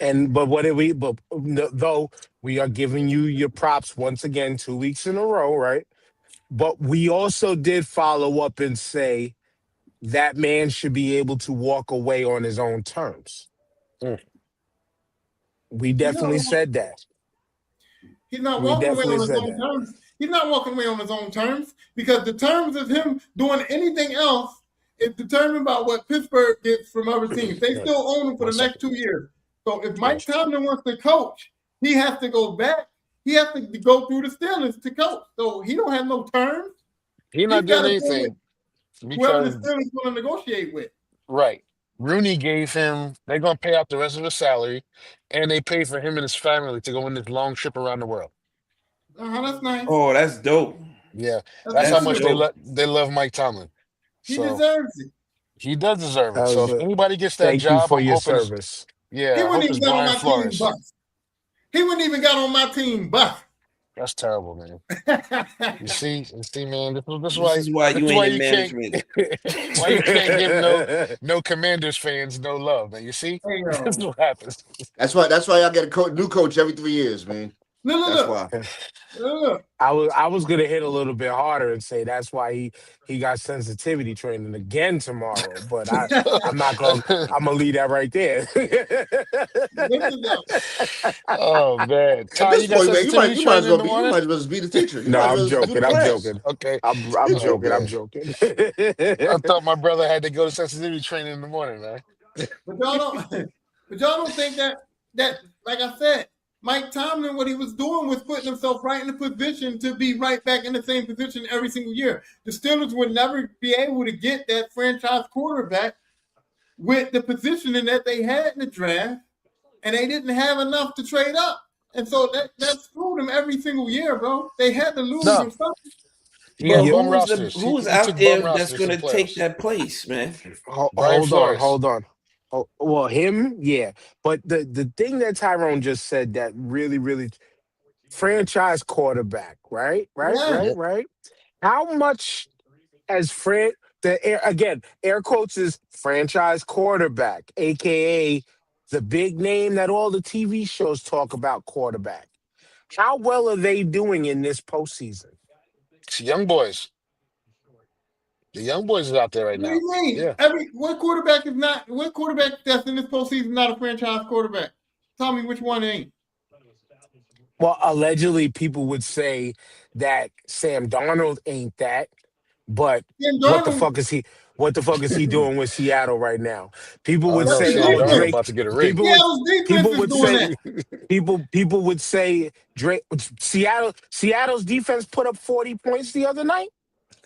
But what did we? But though we are giving you your props once again, 2 weeks in a row, right? But we also did follow up and say that man should be able to walk away on his own terms. We definitely said that. He's not We walking away definitely on his said own that. terms. He's not walking away on his own terms because the terms of him doing anything else is determined by what Pittsburgh gets from other teams. They still own him for the next 2 years. So if Mike Tomlin wants to coach, he has to go back. He has to go through the Steelers to coach. So he don't have no terms. He's not doing gotta anything Whoever the because Steelers want to negotiate with. right. Rooney gave him. They're gonna pay out the rest of his salary, and they pay for him and his family to go on this long trip around the world. That's nice. Oh, that's dope. Yeah, that's how much dope. they love Mike Tomlin. He So deserves it. he does deserve it. So if anybody gets that Thank you job, for I'm your hoping it's- service. yeah, He I hope wouldn't it's even got on Brian my team Flores. bus. He wouldn't even got on my team bus. That's terrible, man. You see, man. This This is why is why you ain't in can't. management. Why you can't give no Commanders fans no love, man. You see, Hey, that's what happens. That's why y'all get a new coach every 3 years, man. That's why. Look. I was gonna hit a little bit harder and say that's why he got sensitivity training again tomorrow, but I'm not gonna. I'm gonna leave that right there. Oh man, At Ty, this you got point, man, sensitivity you might as training in well the be. You morning? might as well just be the teacher. You No, might I'm as well just do joking. the I'm class. joking. Okay, I'm joking. I'm man. joking. I thought my brother had to go to sensitivity training in the morning, man. But y'all don't think that like I said, Mike Tomlin, what he was doing was putting himself right in the position to be right back in the same position every single year. The Steelers would never be able to get that franchise quarterback with the positioning that they had in the draft, and they didn't have enough to trade up. And so that screwed them every single year, bro. They had to lose or something. He had But bum rosters. who's He out took there bum that's rosters going to to take playoffs. that place, man? Brian Flores. Hold on. Oh, well, him, yeah. But the thing that Tyrone just said that really franchise quarterback, right? Right. How much as air quotes is franchise quarterback, aka the big name that all the TV shows talk about quarterback. How well are they doing in this postseason? It's young boys. The young boys are out there right What now. do you mean? Yeah. What quarterback that's in this postseason is not a franchise quarterback? Tell me which one ain't. Well, allegedly, people would say that Sam Darnold ain't that, but what the fuck is he? What the fuck is he doing with Seattle right now? People would say, Sam "Oh, Darnold Drake." about to get a ring. Seattle's defense is doing that. People would say Drake. Seattle's defense put up 40 points the other night.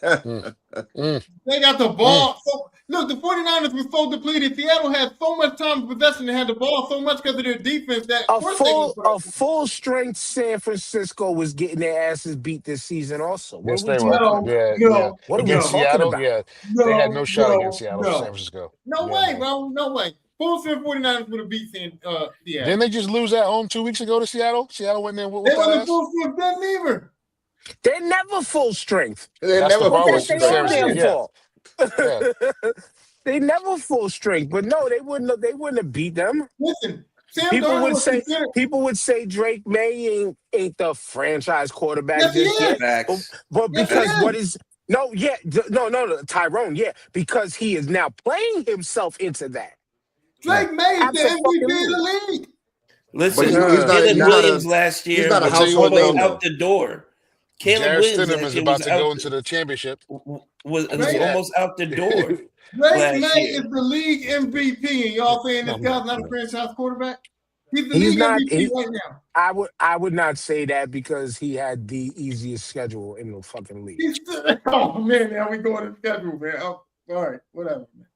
They got the ball. So, look, the 49ers were so depleted. Seattle had so much time of possession. They had the ball so much because of their defense that a full strength San Francisco was getting their asses beat this season. Also, Yes, what are we they were. talking about? What are we Against talking Seattle, about? yeah, they had no shot against Seattle, San Francisco. No way, bro. No way. Full strength 49ers would have beat Seattle. Didn't they just lose at home 2 weeks ago to Seattle? Seattle went there with They that wasn't ass? full strength then either. They're never full strength. They're That's the never But problem full that's with their Sam own strength. damn Snead. Yeah, fault. yeah. They never full strength. But no, they wouldn't have beat them. Listen, Sam People Darnold would was say considered. Drake May ain't the franchise quarterback Yes, he just yet. is. Facts. But Yes, he because Facts. what is. is no, Tyrone, yeah, because he is now playing himself into that. Drake May is the MVP Absolutely. of the league. Listen, But he's not- Caleb he's not Williams a- last he's year not a was I'll tell you what, household almost name though. out though. the door. Caleb Jarrett Williams Stidham last is year about was to go out into the championship. was I'll say that. almost out the door Drake last May year. is the league MVP, and y'all saying this guy's not a franchise quarterback? He's the He's league not. MVP right now. I would not say that because he had the easiest schedule in the fucking league. He's still, oh man, now we going to schedule, man. Oh, all right, whatever, man.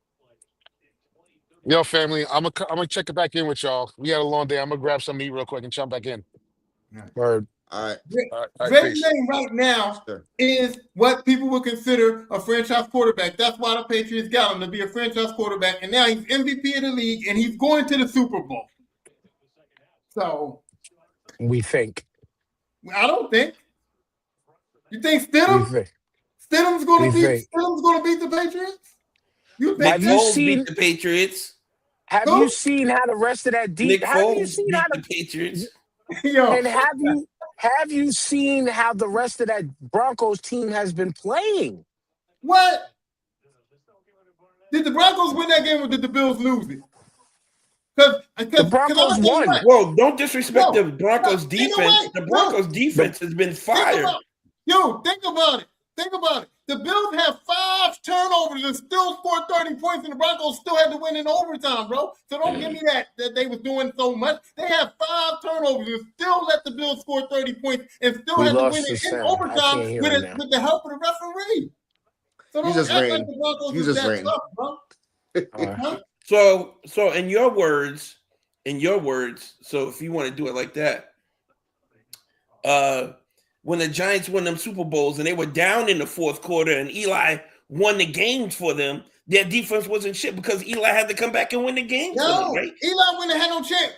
Yo, family, I'm gonna check it back in with y'all. We had a long day. I'm gonna grab some meat real quick and jump back in. Word. All right. All right, Drake peace. May right now Sure. is what people would consider a franchise quarterback. That's why the Patriots got him to be a franchise quarterback, and now he's MVP of the league, and he's going to the Super Bowl. So We think. I don't think. You think We Stidham? think. Stidham's going We to beat. think. Stidham's going to beat the Patriots. You Nick think? Have you Foles seen- beat the Patriots. Have Who? you seen how the rest of that deep? Nick Have you Foles seen beat how the Patriots. Yo, and have you seen how the rest of that Broncos team has been playing? what? Did the Broncos win that game, or did the Bills lose it? The Broncos won. Whoa, don't disrespect No, the Broncos no, ain't no defense. way. The Broncos defense has been fired. Think about it. Think about it. The Bills have 5 turnovers and still scored 30 points, and the Broncos still had to win in overtime, bro. So don't give me that they was doing so much. They have 5 turnovers and still let the Bills score 30 points and still We had to lost win the it in sound. I overtime can't hear him now. with the help of the referee. So You don't just act like ranting. the Broncos You is just that ranting. tough, bro. Huh? So in your words, so if you want to do it like that, when the Giants won them Super Bowls and they were down in the fourth quarter and Eli won the games for them, their defense wasn't shit because Eli had to come back and win the game for them, right? Eli wouldn't have had no chance.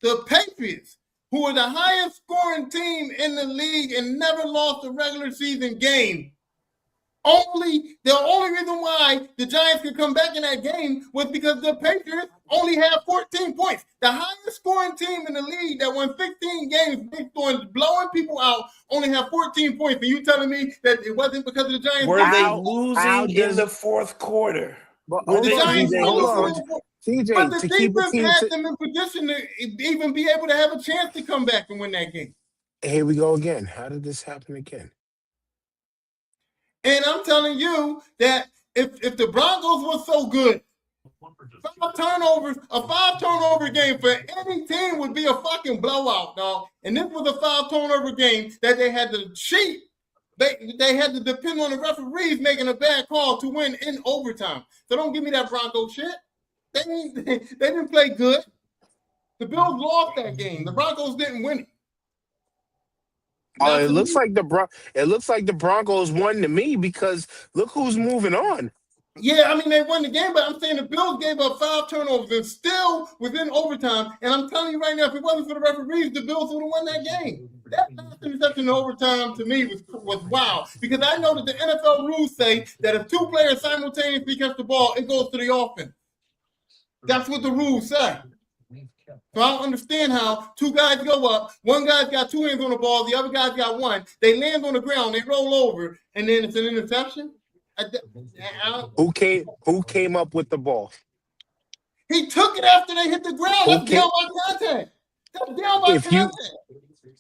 The Patriots, who are the highest scoring team in the league and never lost a regular season game, the only reason why the Giants could come back in that game was because the Patriots only had 14 points. The highest scoring team in the league that won 15 games based on blowing people out only had 14 points. And you telling me that it wasn't because of the Giants? Were they How losing in the fourth quarter? But Were hold they on, Giants TJ, losing in hold the on. fourth quarter? TJ, But the to keep it defense had to, them in position to even be able to have a chance to come back and win that game. here we go again. How did this happen again? And I'm telling you that if the Broncos were so good, a 5-turnover game for any team would be a fucking blowout, dog. And this was a 5-turnover game that they had to cheat. They had to depend on the referees making a bad call to win in overtime. So don't give me that Bronco shit. They didn't play good. The Bills lost that game. The Broncos didn't win it. It looks like the Broncos won to me because look who's moving on. Yeah, I mean, they won the game, but I'm saying the Bills gave up 5 turnovers and still within overtime. And I'm telling you right now, if it wasn't for the referees, the Bills would have won that game. That last interception in overtime to me was wow. Because I know that the NFL rules say that if 2 players simultaneously catch the ball, it goes to the offense. That's what the rules say. So I don't understand how 2 guys go up, one guy's got 2 hands on the ball, the other guy's got 1. They land on the ground, they roll over, and then it's an interception. Who came up with the ball? He took it after they hit the ground. That's down by contact. That's down by contact.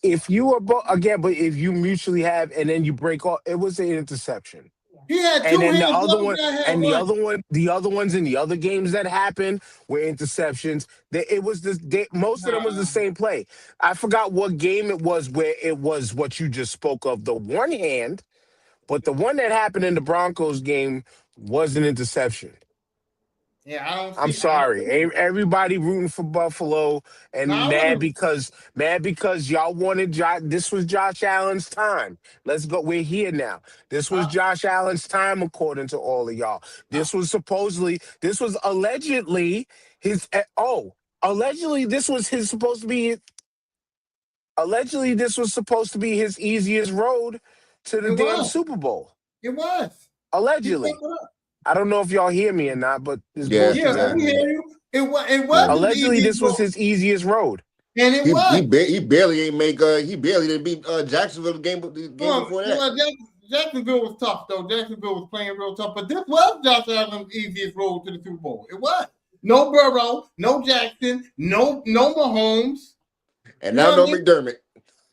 If you are again, but if you mutually have and then you break off, it was an interception. He had 2 And then hands. the other one, guy had and one. the other ones in the other games that happened were interceptions. Most of them was the same play. I forgot what game it was where it was what you just spoke of, the one hand, but the one that happened in the Broncos game was an interception. Yeah, I'm sorry. Everybody rooting for Buffalo and mad because y'all wanted this was Josh Allen's time. Let's go. We're here now. This was Josh Allen's time, according to all of y'all. This was allegedly his. Allegedly this was his supposed to be Allegedly, this was supposed to be his easiest road to the damn Super Bowl. It was. Allegedly. I don't know if y'all hear me or not, but this bullshit. Yeah, we hear you. It was. Allegedly, this was his easiest road. And it was. He barely ain't make. He barely didn't beat Jacksonville the game before that. Jacksonville was tough though. Jacksonville was playing real tough, but this was Josh Allen's easiest road to the Super Bowl. It was. No Burrow, no Jackson, no Mahomes, and now no McDermott.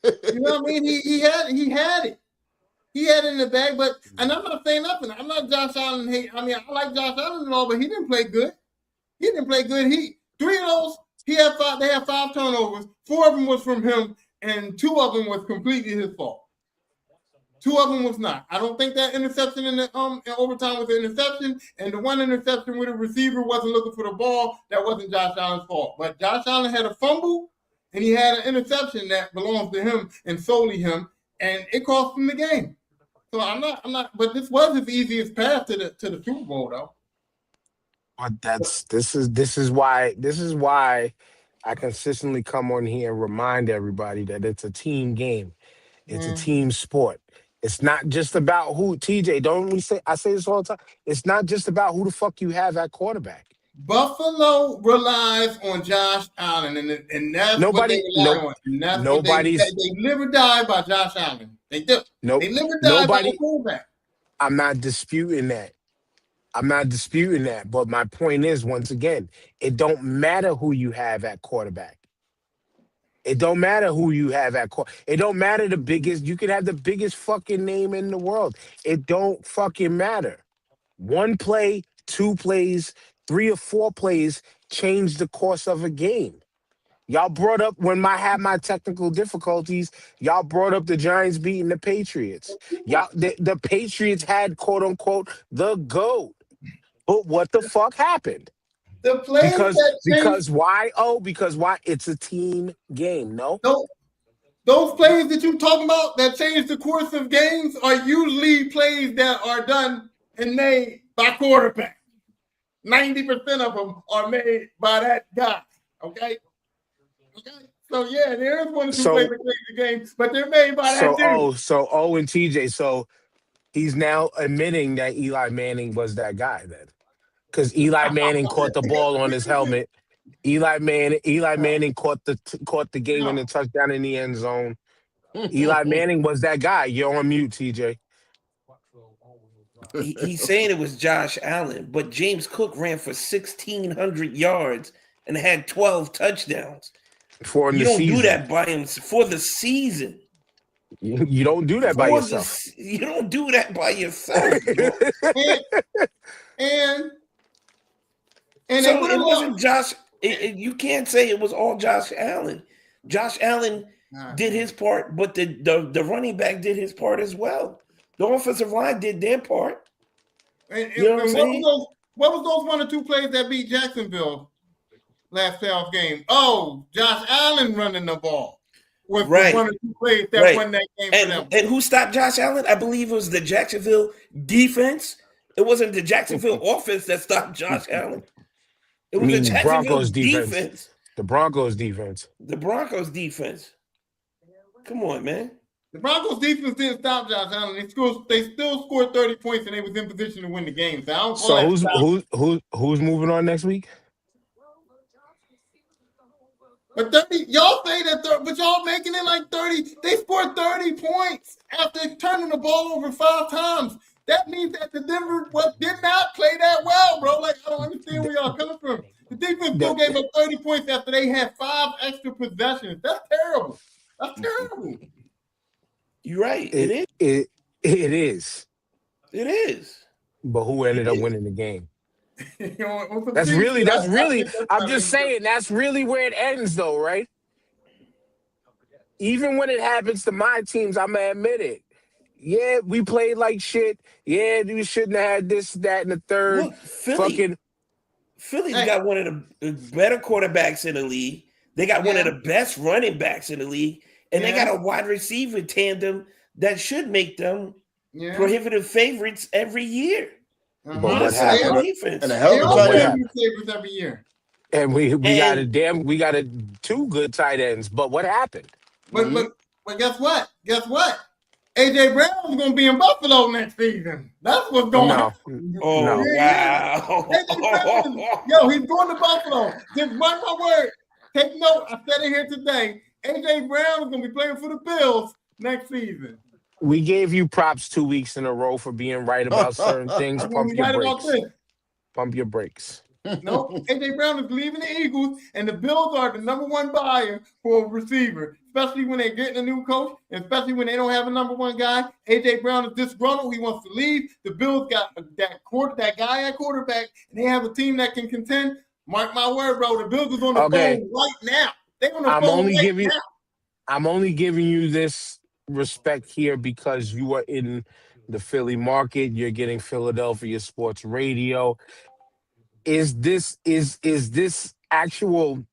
You know what I mean? He had it. He had it in the bag, but and I'm not saying nothing. I'm not Josh Allen hate. I mean, I like Josh Allen and all, but he didn't play good. He didn't play good. Three of those, they had 5 turnovers. 4 of them was from him, and 2 of them was completely his fault. 2 of them was not. I don't think that interception in the in overtime was an interception, and the one interception with a receiver wasn't looking for the ball. That wasn't Josh Allen's fault. But Josh Allen had a fumble, and he had an interception that belongs to him and solely him, and it cost him the game. So I'm not. But this was his easiest path to the Super Bowl, though. But this is why I consistently come on here and remind everybody that it's a team game. It's a team sport. It's not just about who, TJ, I say this all the time. It's not just about who the fuck you have at quarterback. Buffalo relies on Josh Allen, and that's what they rely on. And that's they live or die by Josh Allen. They do. They live or die by the quarterback. I'm not disputing that. But my point is, once again, it don't matter who you have at quarterback. It don't matter who you have at quarterback. It don't matter the biggest. You could have the biggest fucking name in the world. It don't fucking matter. 1 play, 2 plays, 3 or 4 plays change the course of a game. Y'all brought up, when I had my technical difficulties, y'all brought up the Giants beating the Patriots. The Patriots had, quote unquote, the GOAT. But what the fuck happened? The players because why? Oh, because why? It's a team game. No. Those plays that you talking about that change the course of games are usually plays that are done and made by quarterback. 90% of them are made by that guy. Okay. So yeah, there is 1 or 2 plays that change the game, but they're made by that dude. And TJ. So he's now admitting that Eli Manning was that guy then. Because Eli Manning caught the ball on his helmet. Eli Manning caught the game-winning touchdown in the end zone. Eli Manning was that guy. You're on mute, TJ. He's saying it was Josh Allen, but James Cook ran for 1,600 yards and had 12 touchdowns. You don't do that by him for the season. You don't do that by yourself. You don't do that by yourself. And so it wasn't Josh. You can't say it was all Josh Allen. Josh Allen did his part, but the running back did his part as well. The offensive line did their part. You know what I'm saying? What was those 1 or 2 plays that beat Jacksonville last playoff game? Oh, Josh Allen running the ball. Was 1 or 2 plays that won that game for them. And who stopped Josh Allen? I believe it was the Jacksonville defense. It wasn't the Jacksonville offense that stopped Josh Allen. It was the Jacksonville Broncos defense. The Broncos defense. The Broncos defense. Come on, man. The Broncos defense didn't stop Josh Allen. They still scored 30 points and they was in position to win the game. So who's moving on next week? But 30, y'all say that, but y'all making it like 30. They scored 30 points after turning the ball over 5 times. That means that the Denver did not play that well, bro. Like, I don't understand where y'all coming from. The defense still gave up 30 points after they had 5 extra possessions. That's terrible. That's terrible. You're right. It is. It is. It is. But who ended up winning the game? That's really. I'm just saying, that's really where it ends, though, right? Even when it happens to my teams, I'm gonna admit it. Yeah, we played like shit. Yeah, we shouldn't have had this, that, and the third. Look, Philly's got one of the better quarterbacks in the league. They got one of the best running backs in the league. And they got a wide receiver tandem that should make them prohibitive favorites every year. But what happened? Defense. And a hell of a favorites every year. And we got 2 good tight ends. But what happened? But guess what? AJ Brown's going to be in Buffalo next season. That's what's going on. Oh, wow. Yo, he's going to Buffalo. Just mark my word. Take note. I said it here today. AJ Brown is going to be playing for the Bills next season. We gave you props 2 weeks in a row for being right about certain things. Pump your brakes. Pump your brakes. No, AJ Brown is leaving the Eagles, and the Bills are the number one buyer for a receiver, especially when they're getting a new coach, and especially when they don't have a number one guy. AJ Brown is disgruntled. He wants to leave. The Bills got that guy at quarterback, and they have a team that can contend. Mark my word, bro. The Bills is on the phone right now. They're on the phone now. I'm only giving you this respect here because you are in the Philly market. You're getting Philadelphia sports radio. Is this actual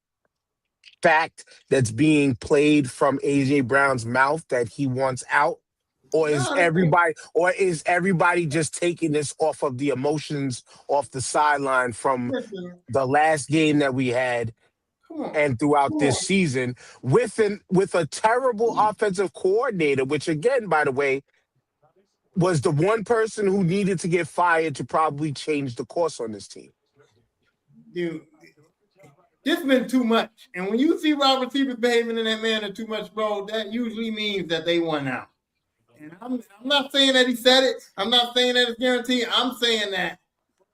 fact that's being played from AJ Brown's mouth that he wants out, or is everybody just taking this off of the emotions off the sideline from the last game that we had and throughout this season with a terrible offensive coordinator, which again, by the way, was the one person who needed to get fired to probably change the course on this team. Dude, this has been too much. And when you see wide receivers behaving in that manner too much, bro, that usually means that they won out. And I'm not saying that he said it. I'm not saying that it's guaranteed. I'm saying that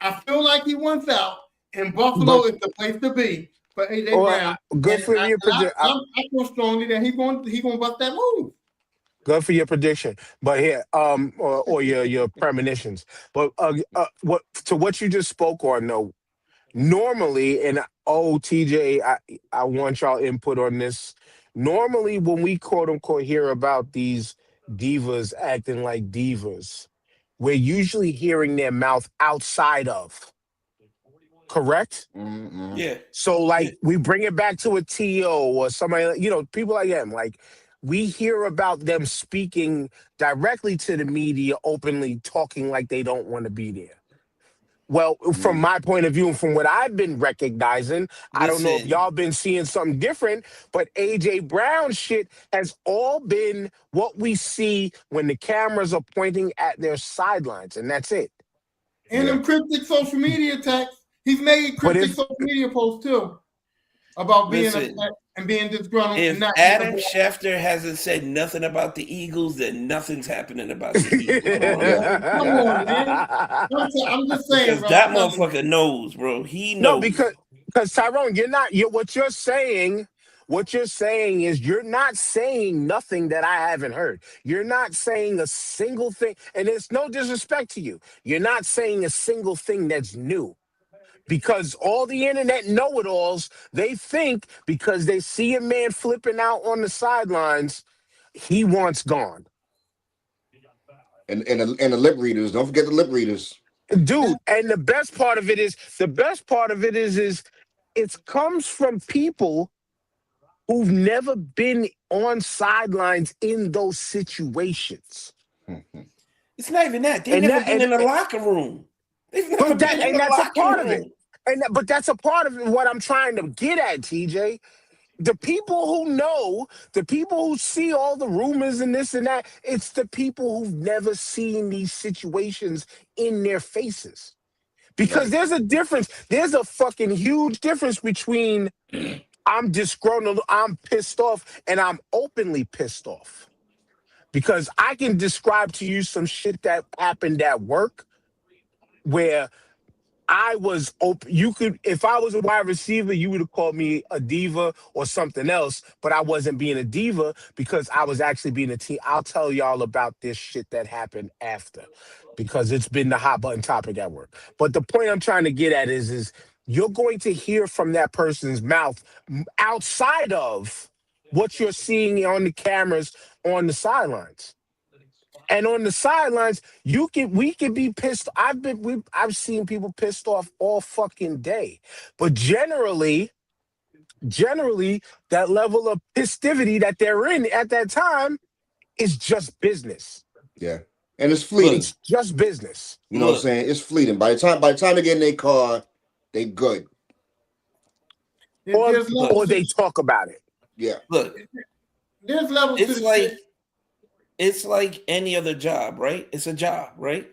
I feel like he wants out, and Buffalo is the place to be for AJ Brown. Good for your prediction. I feel strongly that he's going to bust that move. Good for your prediction, but here, or your premonitions. But what you just spoke on, though. Normally, and TJ, I want y'all input on this. Normally, when we quote unquote hear about these divas acting like divas, we're usually hearing their mouth outside of. Correct? Mm-hmm. Yeah. So, we bring it back to a T.O. or somebody, people like them. We hear about them speaking directly to the media, openly talking like they don't want to be there. Well, from my point of view and from what I've been recognizing, I don't know if y'all been seeing something different, but AJ Brown shit has all been what we see when the cameras are pointing at their sidelines, and that's it. And them cryptic social media attacks. He's made cryptic social media posts too about being upset and being disgruntled. If Adam Schefter hasn't said nothing about the Eagles, then nothing's happening about the Eagles. Come on, man. I'm just saying, because that motherfucker knows, bro. He knows. No, because Tyrone, what you're saying is you're not saying nothing that I haven't heard. You're not saying a single thing, and it's no disrespect to you. You're not saying a single thing that's new. Because all the internet know-it-alls, they think because they see a man flipping out on the sidelines, he wants gone. And the lip readers, don't forget the lip readers. Dude, and the best part of it is it comes from people who've never been on sidelines in those situations. It's not even that. They've never been in the locker room. But that's a part of it. But that's a part of what I'm trying to get at, TJ. The people who know, the people who see all the rumors and this and that, it's the people who've never seen these situations in their faces. Because there's a difference. There's a fucking huge difference between I'm disgruntled, I'm pissed off, and I'm openly pissed off. Because I can describe to you some shit that happened at work where I was open. If I was a wide receiver, you would have called me a diva or something else, but I wasn't being a diva because I was actually being a team. I'll tell y'all about this shit that happened after because it's been the hot button topic at work. But the point I'm trying to get at is you're going to hear from that person's mouth outside of what you're seeing on the cameras on the sidelines. And on the sidelines, we can be pissed. I've seen people pissed off all fucking day. But generally, that level of festivity that they're in at that time is just business. Yeah. And it's fleeting. It's just business. You know what I'm saying? It's fleeting. By the time they get in their car, they good. Or they talk about it. Yeah. Look, there's levels to the shit. It's like any other job, right? It's a job, right?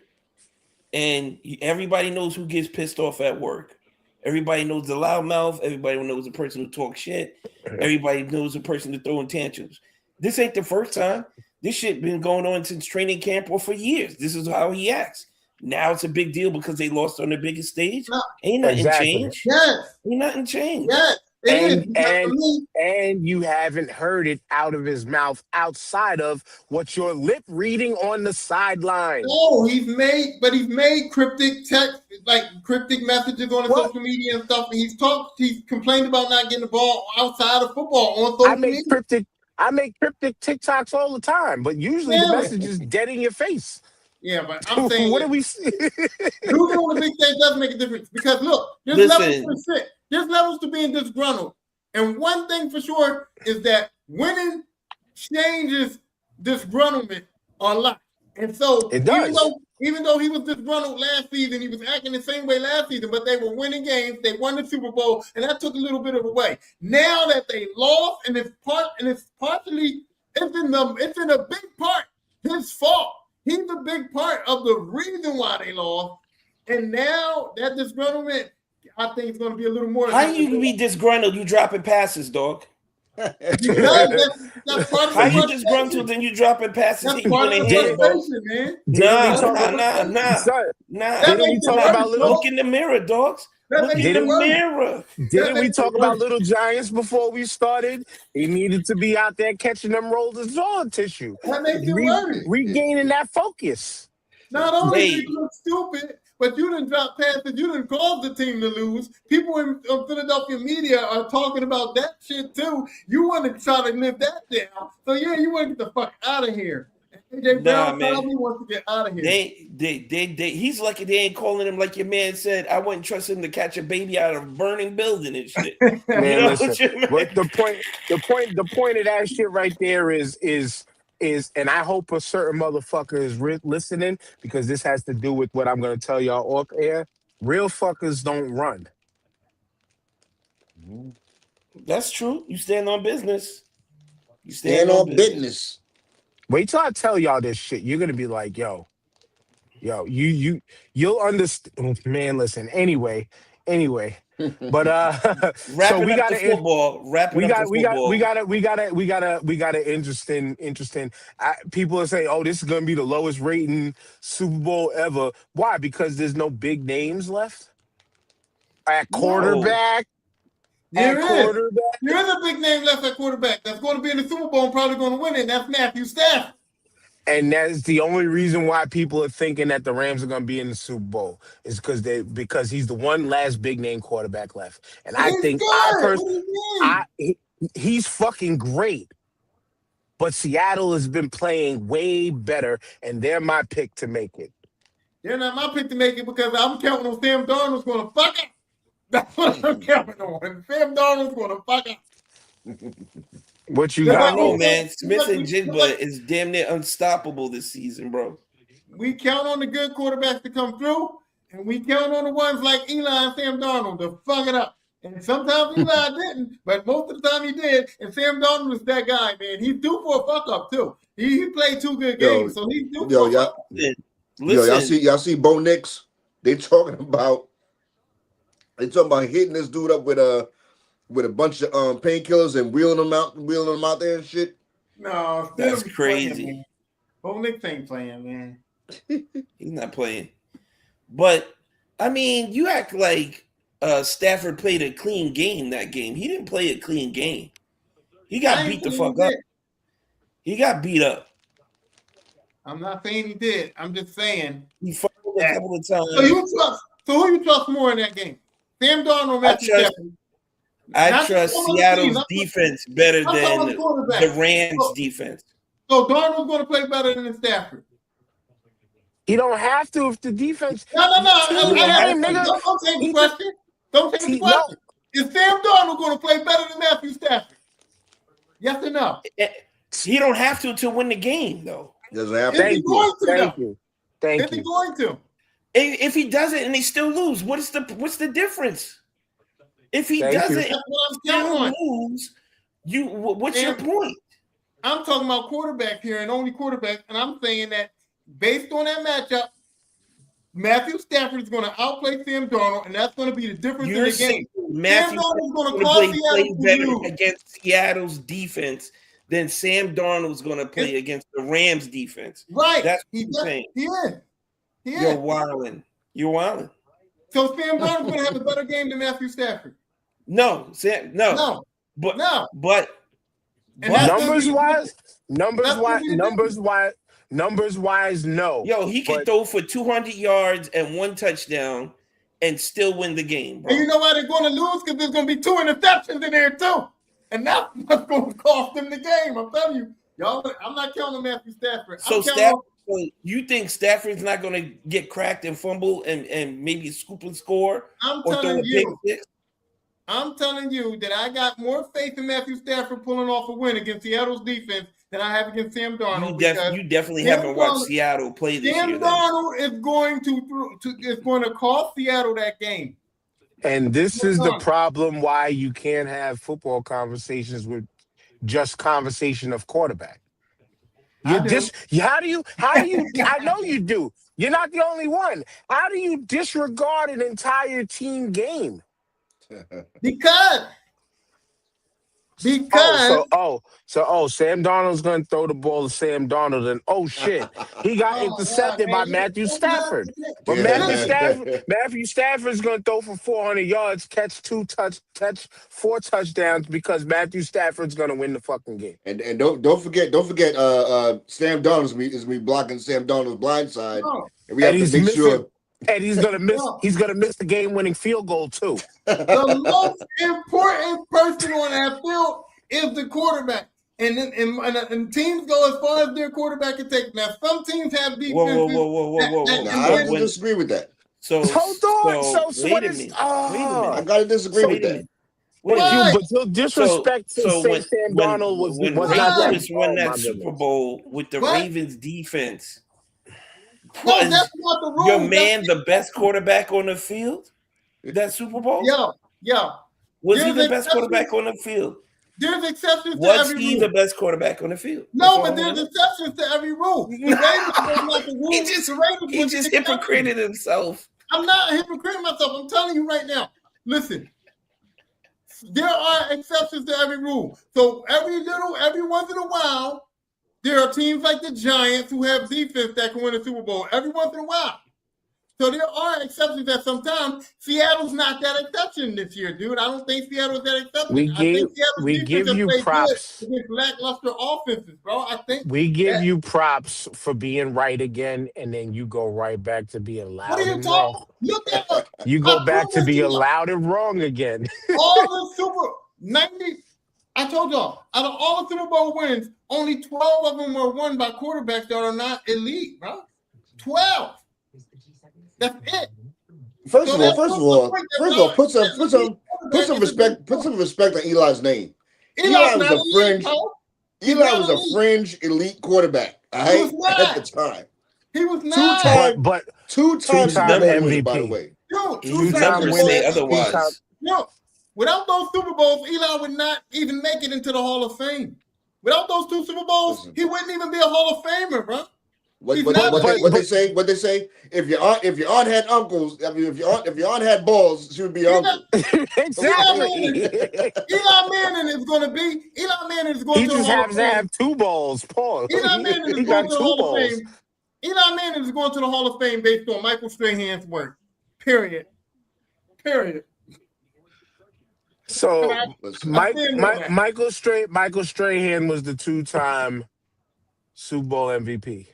And everybody knows who gets pissed off at work. Everybody knows the loudmouth. Everybody knows the person who talks shit. Everybody knows the person who's throwing tantrums. This ain't the first time. This shit been going on since training camp or for years. This is how he acts. Now it's a big deal because they lost on the biggest stage. No. Ain't nothing changed. Yes. Ain't nothing changed. Yes. And you haven't heard it out of his mouth outside of what you're lip reading on the sideline. No, he's made cryptic text, like cryptic messages on his social media and stuff. And he's complained about not getting the ball outside of football on social media. I make cryptic TikToks all the time, but usually the message is dead in your face. Yeah, but I'm saying what do we see? Who's on the big stage does make a difference because look, there's levels to shit. There's levels to being disgruntled. And one thing for sure is that winning changes disgruntlement a lot. And so it does. Even though he was disgruntled last season, he was acting the same way last season, but they were winning games. They won the Super Bowl, and that took a little bit of away. Now that they lost, and it's in a big part his fault. He's a big part of the reason why they lost. And now that disgruntlement, I think it's going to be a little more. How you be disgruntled? You dropping passes, dog. That's part of how you disgruntled and you dropping passes? That's part of the man. Nah. Look in the mirror, dogs. Look in the mirror. Didn't we talk about Little Giants before we started? He needed to be out there catching them rolls of jaw tissue. That makes you worry. Regaining that focus. Not only do you look stupid, but you didn't drop passes. You didn't cause the team to lose. People in Philadelphia media are talking about that shit too. You want to try to live that down. So yeah, you want to get the fuck out of here. AJ Brown probably wants to get out of here. He's lucky they ain't calling him like your man said. I wouldn't trust him to catch a baby out of a burning building and shit. Man, listen. But the point of that shit right there is, and I hope a certain motherfucker is listening because this has to do with what I'm going to tell y'all off air. Real fuckers don't run. That's true. You stand on business. You stand on business. Wait till I tell y'all this shit. You're gonna be like, you'll understand. Man, listen. Anyway. But so we got football. We got an interesting. People are saying, "Oh, this is gonna be the lowest rating Super Bowl ever." Why? Because there's no big names left at quarterback. There is a big name left at quarterback that's going to be in the Super Bowl and probably going to win it. And that's Matthew Stafford. And that's the only reason why people are thinking that the Rams are going to be in the Super Bowl is because he's the one last big name quarterback left. And he's fucking great. But Seattle has been playing way better, and they're my pick to make it. They're not my pick to make it because I'm counting on Sam Darnold's going to fuck it. That's what I'm counting on. Sam Darnold's going to fuck it. What you got? I know, man. Smith and Jigba is damn near unstoppable this season, bro. We count on the good quarterbacks to come through, and we count on the ones like Eli and Sam Darnold to fuck it up. And sometimes Eli didn't, but most of the time he did. And Sam Darnold was that guy, man. He's due for a fuck up too. He played 2 good games, so he's due for a fuck up. Y'all see Bo Nix? They talking about hitting this dude up with a bunch of painkillers and wheeling them out there and shit. No, that's crazy. Bo Nix ain't playing, man. He's not playing. But I mean, you act like Stafford played a clean game that game. He didn't play a clean game. He got beat the fuck up. He got beat up. I'm not saying he did. I'm just saying he fumbled a couple of times. So who you trust more in that game? Sam Darnold or Matthew Stafford? I trust Seattle's defense better than the Rams' defense. So Darnold's going to play better than Stafford. He don't have to if the defense. No. Don't take the question. Don't take the question. Is Sam Darnold going to play better than Matthew Stafford? Yes or no? He don't have to win the game, though. Doesn't have to. Thank you. Is he going to? If he doesn't and they still lose, what's the difference? If he doesn't still lose, what's your point? I'm talking about quarterback here and only quarterback, and I'm saying that based on that matchup, Matthew Stafford is going to outplay Sam Darnold, and that's going to be the difference in the game. Matthew Sam Darnold is going to play better Seattle against Seattle's defense than Sam Darnold's going to play against the Rams defense. Right. That's what I'm saying. He is. You're wilding. You're wilding. So Sam Darnold's going to have a better game than Matthew Stafford. No. Numbers wise, no. Yo, he can throw for 200 yards and 1 touchdown and still win the game, bro. And you know why they're going to lose? Because there's going to be 2 interceptions in there too. And that's what's going to cost them the game. I'm telling you. Y'all, I'm not counting on Matthew Stafford. So you think Stafford's not going to get cracked and fumble and maybe scoop and score? I'm telling you that I got more faith in Matthew Stafford pulling off a win against Seattle's defense than I have against Sam Darnold. You definitely haven't watched Seattle play this year. Sam Darnold is going to cost Seattle that game. And this is the problem why you can't have football conversations with just conversation of quarterback. How do you I know you do. You're not the only one. How do you disregard an entire team game? Because Sam Darnold's going to throw the ball to Sam Darnold, and shit, he got intercepted by Matthew Stafford. But Matthew Stafford's going to throw for 400 yards, catch 4 touchdowns because Matthew Stafford's going to win the fucking game. And don't forget, Sam Darnold's is me blocking Sam Darnold's blind side, and we have to make sure. And he's gonna miss. He's gonna miss the game-winning field goal too. The most important person on that field is the quarterback, and teams go as far as their quarterback can take. Now, some teams have defenses. Whoa! I don't disagree with that. So hold on. So wait a minute. I gotta disagree with that. But your disrespect to Sam Darnold was not that. Won that Super Bowl with the Ravens defense. No, that's not the rule. Your man, the best quarterback on the field? That Super Bowl? Yeah. Was he the best quarterback on the field? There's exceptions to every rule. Was he the best quarterback on the field? No, but there's exceptions to every rule. The Ravens not the rule. He just hypocrited himself. I'm not hypocriting myself. I'm telling you right now. Listen, there are exceptions to every rule. So every once in a while, there are teams like the Giants who have defense that can win a Super Bowl every once in a while. So there are exceptions that sometimes Seattle's not that exception this year, dude. I don't think Seattle's that exception. We give you props against lackluster offenses, bro. We give you props for being right again, and then you go right back to being loud. What are you talking? Look at you go back to being loud and wrong again. All the 90. I told y'all, out of all the Super Bowl wins, only 12 of them were won by quarterbacks that are not elite, bro. 12. That's it. First of all, put some respect on Eli's name. Eli was a fringe elite quarterback. All right, at the time. He was not. Two-time MVP, by the way. You never say otherwise. No. Without those Super Bowls, Eli would not even make it into the Hall of Fame. Without those 2 Super Bowls, he wouldn't even be a Hall of Famer, bro. What they say? If your aunt had uncles, I mean, if your aunt had balls, she would be your uncle. Exactly. Eli Manning is going to be. Eli Manning is going he to. He just happens to have 2 balls, Paul. Eli Manning is going to the Hall of Fame. Eli Manning is going to the Hall of Fame based on Michael Strahan's work. Period. So Michael Strahan was the 2-time Super Bowl MVP.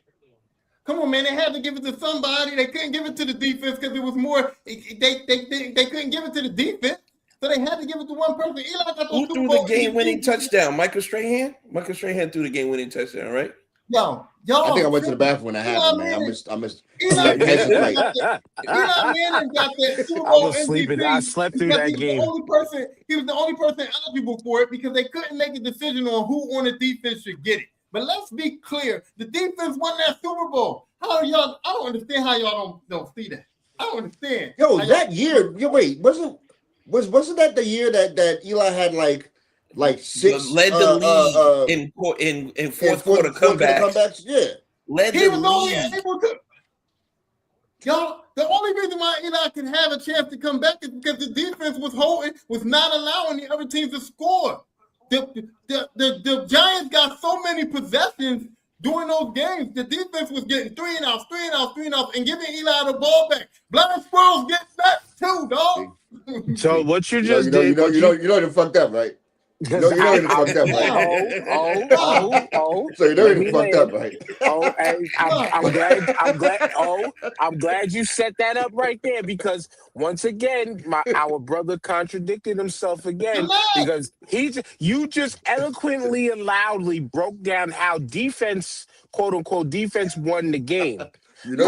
Come on, man! They had to give it to somebody. They couldn't give it to the defense because it was more. They couldn't give it to the defense, so they had to give it to one person. Eli got Who threw the game-winning touchdown? Michael Strahan. Michael Strahan threw the game-winning touchdown, right? Yo, I think I went to the bathroom when that happened, man. I missed. Eli Manning got that Super Bowl I was sleeping. I slept through that game. He was the only person eligible for it because they couldn't make a decision on who on the defense should get it. But let's be clear: the defense won that Super Bowl. How are y'all? I don't understand how y'all don't see that. I don't understand. That year. Wait, wasn't that the year that Eli had like like 6 led the league in fourth quarter comebacks. Yeah, Led He the was only league. able to. Y'all, the only reason why Eli could have a chance to come back is because the defense was not allowing the other teams to score. The Giants got so many possessions during those games. The defense was getting 3 and outs, and giving Eli the ball back. Blind squirrels get back too, dog. So what you you just know, did? you know, fucked up, right? You know you fucked up, right? So you know you fucked up, right? I'm glad you set that up right there, because once again, our brother contradicted himself again, because you just eloquently and loudly broke down how defense, quote unquote, defense won the game. You know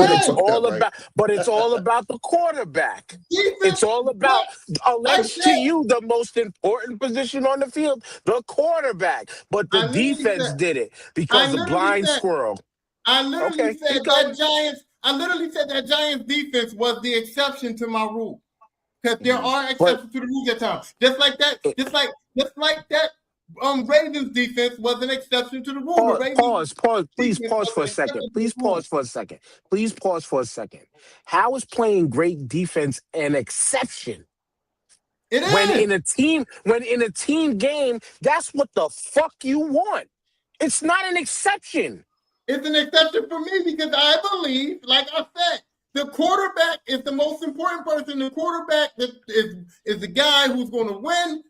but it's all about the quarterback. It's all about, alleged to you, the most important position on the field, the quarterback. But the defense did it because the blind squirrel. I literally said that Giants defense was the exception to my rule. Because there are exceptions to the rules at times. Just like that. Ravens defense was an exception to the rule. Pause. Please pause for a second. Please pause for a second. How is playing great defense an exception? It is. When in a team game, that's what the fuck you want. It's not an exception. It's an exception for me because I believe, like I said, the quarterback is the most important person. The quarterback is the guy who's going to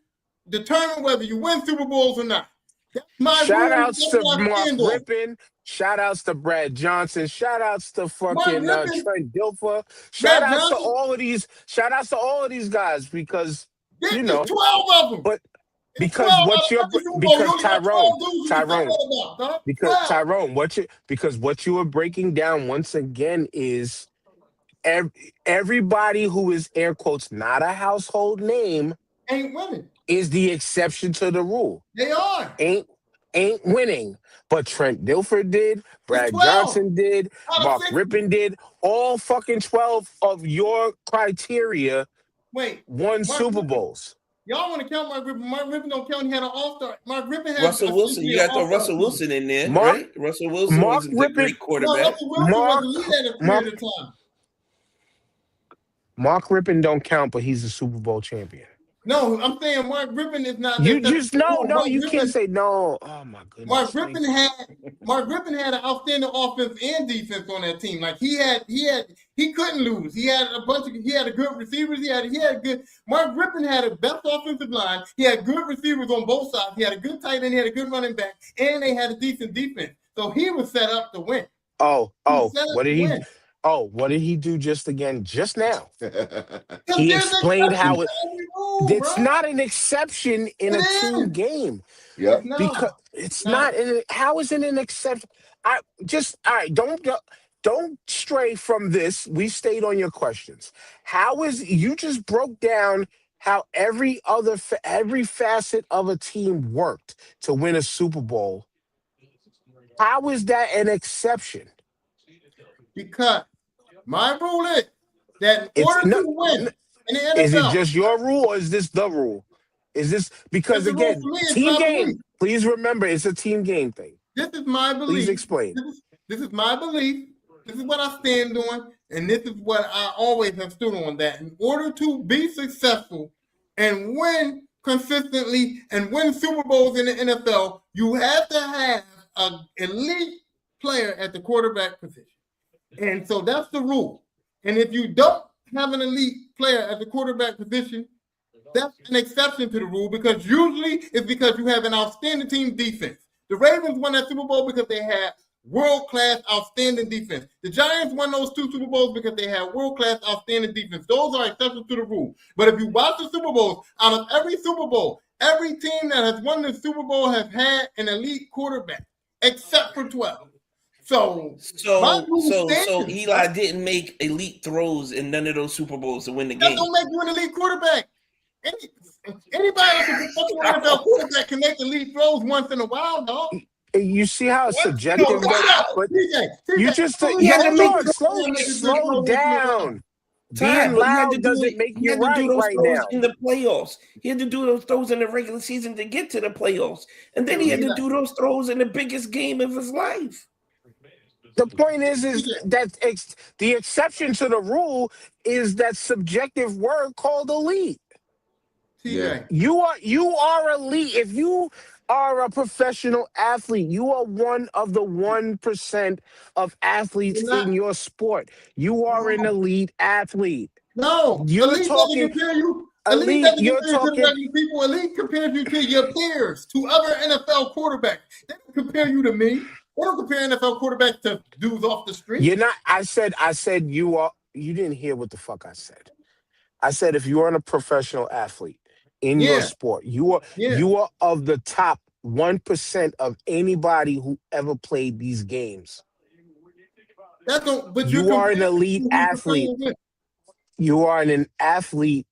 determine whether you win Super Bowls or not. That's my shout outs to Mark Rippon. Shout outs to Brad Johnson. Shout outs to fucking Trent Dilfer. Shout outs to all of these. Shout outs to all of these guys because you know 12 of them. But because what you are breaking down once again is everybody who is air quotes not a household name ain't winning. Is the exception to the rule. They are. Ain't winning. But Trent Dilfer did, Brad Johnson did, Mark Rippon did. All fucking 12 of your criteria won Super Bowls. Y'all want to count Mark Rippon. Mark Rippon don't count. He had an all-star. Mark Rippon had Russell Wilson. You got to throw Russell Wilson in there, right? Russell Wilson was a great quarterback. Mark Rippon don't count, but he's a Super Bowl champion. No, I'm saying Mark Rippon is not. You just can't say no. Oh my goodness. Mark Rippon had an outstanding offense and defense on that team. Like he couldn't lose. He had a good receivers. Mark Rippon had a best offensive line. He had good receivers on both sides. He had a good tight end. He had a good running back, and they had a decent defense. So he was set up to win. What did he do just now? He explained how it's not an exception in a team game. Yeah. Because it's not. How is it an exception? All right, don't stray from this. We stayed on your questions. How is you just broke down how every facet of a team worked to win a Super Bowl. How is that an exception? Because my rule is that in order to win in the NFL, is it just your rule or is this the rule? Is this because again, team game? Please remember, it's a team game thing. This is my belief. Please explain. This is my belief. This is what I stand on, and this is what I always have stood on. That in order to be successful and win consistently and win Super Bowls in the NFL, you have to have an elite player at the quarterback position. And so that's the rule. And if you don't have an elite player at the quarterback position, that's an exception to the rule because usually it's because you have an outstanding team defense. The Ravens won that Super Bowl because they had world-class, outstanding defense. The Giants won those 2 Super Bowls because they had world-class, outstanding defense. Those are exceptions to the rule. But if you watch the Super Bowls, out of every Super Bowl, every team that has won the Super Bowl has had an elite quarterback, except for 12. So Eli didn't make elite throws in none of those Super Bowls to win the that game. Don't make you an elite quarterback. Anybody else NFL quarterback can make elite throws once in a while, dog. You see how it's subjective? But you just slow down. Being but loud doesn't make you right do those right throws now. in the playoffs. He had to do those throws in the regular season to get to the playoffs, and then he had to do those throws in the biggest game of his life. The point is that the exception to the rule is that subjective word called elite. Yeah. You are elite. If you are a professional athlete, you are one of the 1% of athletes in your sport. You are an elite athlete. No, you're elite talking doesn't compare you. elite. Elite You're doesn't compare you to talking. the regular people. Elite compares you to your peers, to other NFL quarterbacks. They don't compare you to me. They don't compare NFL quarterbacks to dudes off the street. You're not. I said you are. You didn't hear what the fuck I said. I said if you are a professional athlete in your sport, you are of the top 1% of anybody who ever played these games. But you are an elite athlete. You are an athlete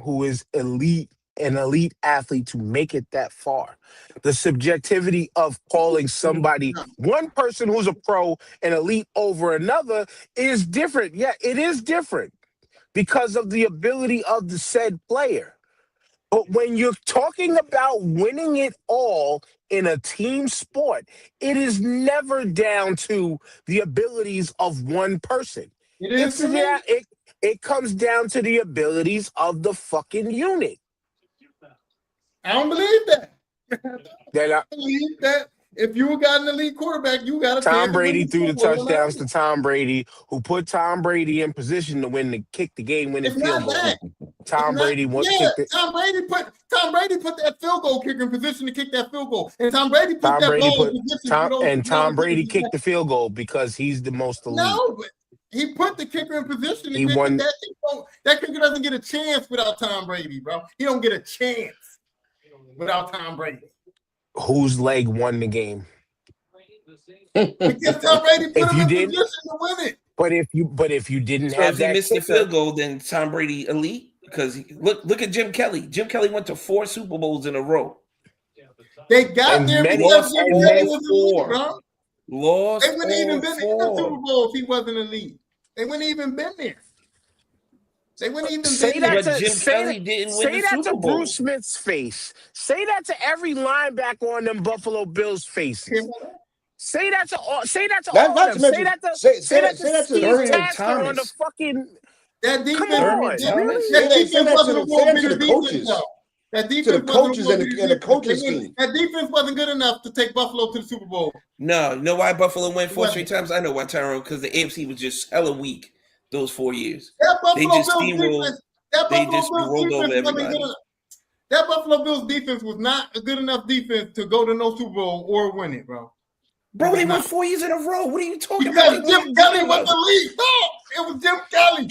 who is elite, an elite athlete to make it that far. The subjectivity of calling somebody, one person who's a pro, an elite over another is different. Yeah, it is different because of the ability of the said player. But when you're talking about winning it all in a team sport, it is never down to the abilities of one person. It comes down to the abilities of the fucking unit. I don't believe that. I believe that if you got an elite quarterback, you got a Tom Brady threw the touchdowns to Tom Brady, who put Tom Brady in position to kick the game-winning field goal. Tom Brady kicked it. Tom Brady put that field goal kicker in position to kick that field goal, and Tom Brady put that ball in position. Tom Brady kicked the field goal because he's the most elite. No, but he put the kicker in position. He won. That kicker doesn't get a chance without Tom Brady, bro. He don't get a chance without Tom Brady. Whose leg won the game? Because Tom Brady put him in position to win it. But if you didn't have if that he missed the field goal, then Tom Brady elite. Because look at Jim Kelly. Jim Kelly went to 4 Super Bowls in a row. They got there because Jim Kelly was elite, bro. Lost. They wouldn't even been in the Super Bowl if he wasn't elite. They wouldn't even been there. They wouldn't even say that to Jim Kelly didn't win the Super Bowl. Bruce Smith's face. Say that to every linebacker on them Buffalo Bills faces. Say that to all of them. Say that to Steve Tasker on the fucking. That defense, that defense coaches and the coaches team. That defense wasn't good enough to take Buffalo to the Super Bowl. No, you know why Buffalo went 4 straight times? I know why, Tyrone, because the AFC was just hella weak those 4 years. They just steamrolled. They just rolled over everybody. That Buffalo Bills defense was not a good enough defense to go to no Super Bowl or win it, bro. Bro, they won 4 years in a row. What are you talking about? Because Jim Kelly was the lead. No, it was Jim Kelly.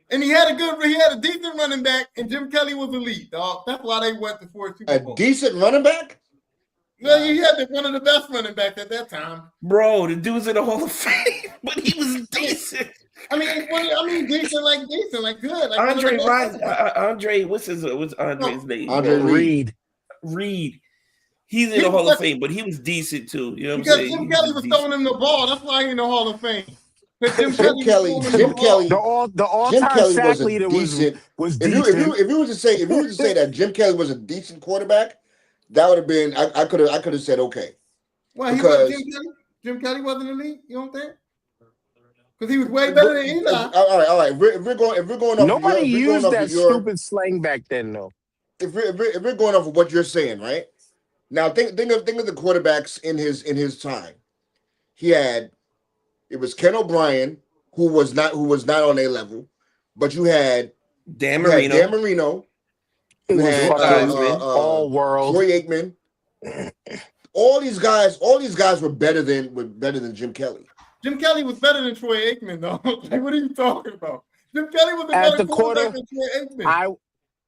And he had a decent running back, and Jim Kelly was elite, dog. That's why they went to 4 Super Bowls. A decent running back? Well, he had one of the best running backs at that time. Bro, the dude's in the Hall of Fame, but he was decent. I mean, decent, like good. Like Andre Ryan, Andre, what's Andre's name? Andre Reed. Reed. He's in the Hall of Fame, but he was decent too. You know what I'm saying? Jim Kelly was throwing him the ball. That's why he's in the Hall of Fame. Jim Kelly, the all-time sack leader was decent. If you were to say that Jim Kelly was a decent quarterback, that would have been I could have said okay. Well, because Jim Kelly wasn't elite. You don't think? Because he was way better than Eli. All right. If we're going off, nobody used that stupid slang back then, though. If we're going off of what you're saying, right? Now think of the quarterbacks in his time. It was Ken O'Brien, who was not on a level, but you had Dan Marino. You had all world Troy Aikman. All these guys were better than Jim Kelly. Jim Kelly was better than Troy Aikman, though. Like, what are you talking about? Jim Kelly was a better quarterback than Troy Aikman.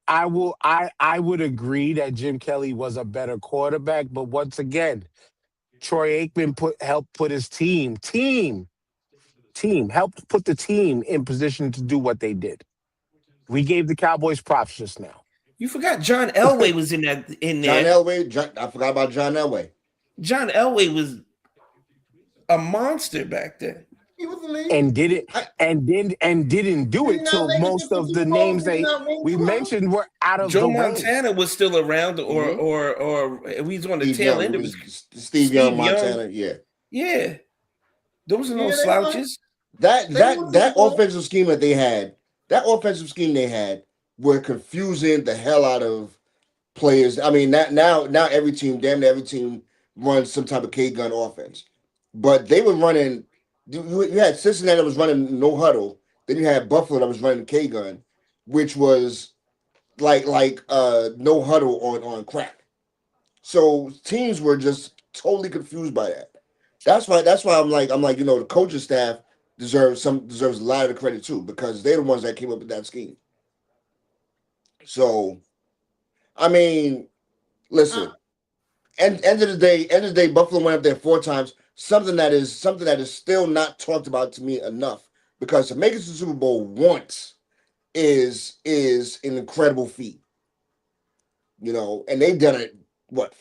I would agree that Jim Kelly was a better quarterback, but once again, Troy Aikman helped put his team helped put the team in position to do what they did. We gave the Cowboys props just now. You forgot John Elway was in there. I forgot about John Elway. John Elway was a monster back then. He was in the league. And didn't do Did he it not till make it to most the of the Super Bowl? names Did he not win we 12? mentioned were out of Joe the way. Montana was still around, or we was on the tail end of his. Steve Young, Montana, yeah. Those are no Yeah, they slouches. That offensive scheme that they had, were confusing the hell out of players. I mean, now every team, damn near every team, runs some type of K-gun offense. But they were running. You had Cincinnati that was running no huddle. Then you had Buffalo that was running K-gun, which was like no huddle on crack. So teams were just totally confused by that. That's why I'm like the coaching staff deserves a lot of the credit too, because they're the ones that came up with that scheme. So, I mean, listen. End of the day, Buffalo went up there 4 times. Something that is still not talked about to me enough, because to make it to the Super Bowl once is an incredible feat. And they've done it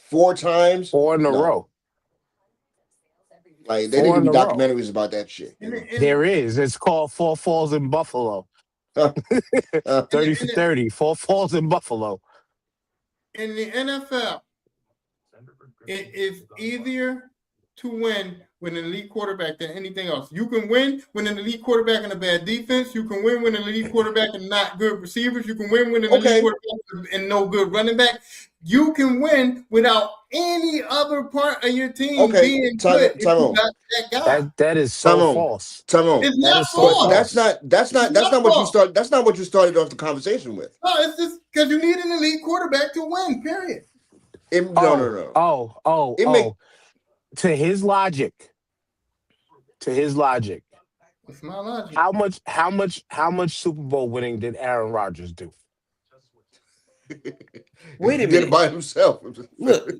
4 times? 4 in a row. Like, they need to do documentaries about that shit. There is. It's called 4 Falls in Buffalo. 30 for 30. 4 Falls in Buffalo. In the NFL, it is easier to win with an elite quarterback than anything else. You can win with an elite quarterback and a bad defense. You can win with an elite quarterback and not good receivers. You can win with an elite quarterback and no good running back. You can win without any other part of your team being good. If you got that guy. That is so false. It's not false. That's not what you started. That's not what you started off the conversation with. No, it's just because you need an elite quarterback to win. Period. No. To his logic. What's my logic? How much Super Bowl winning did Aaron Rodgers do? Wait a minute. He did it by himself. Look,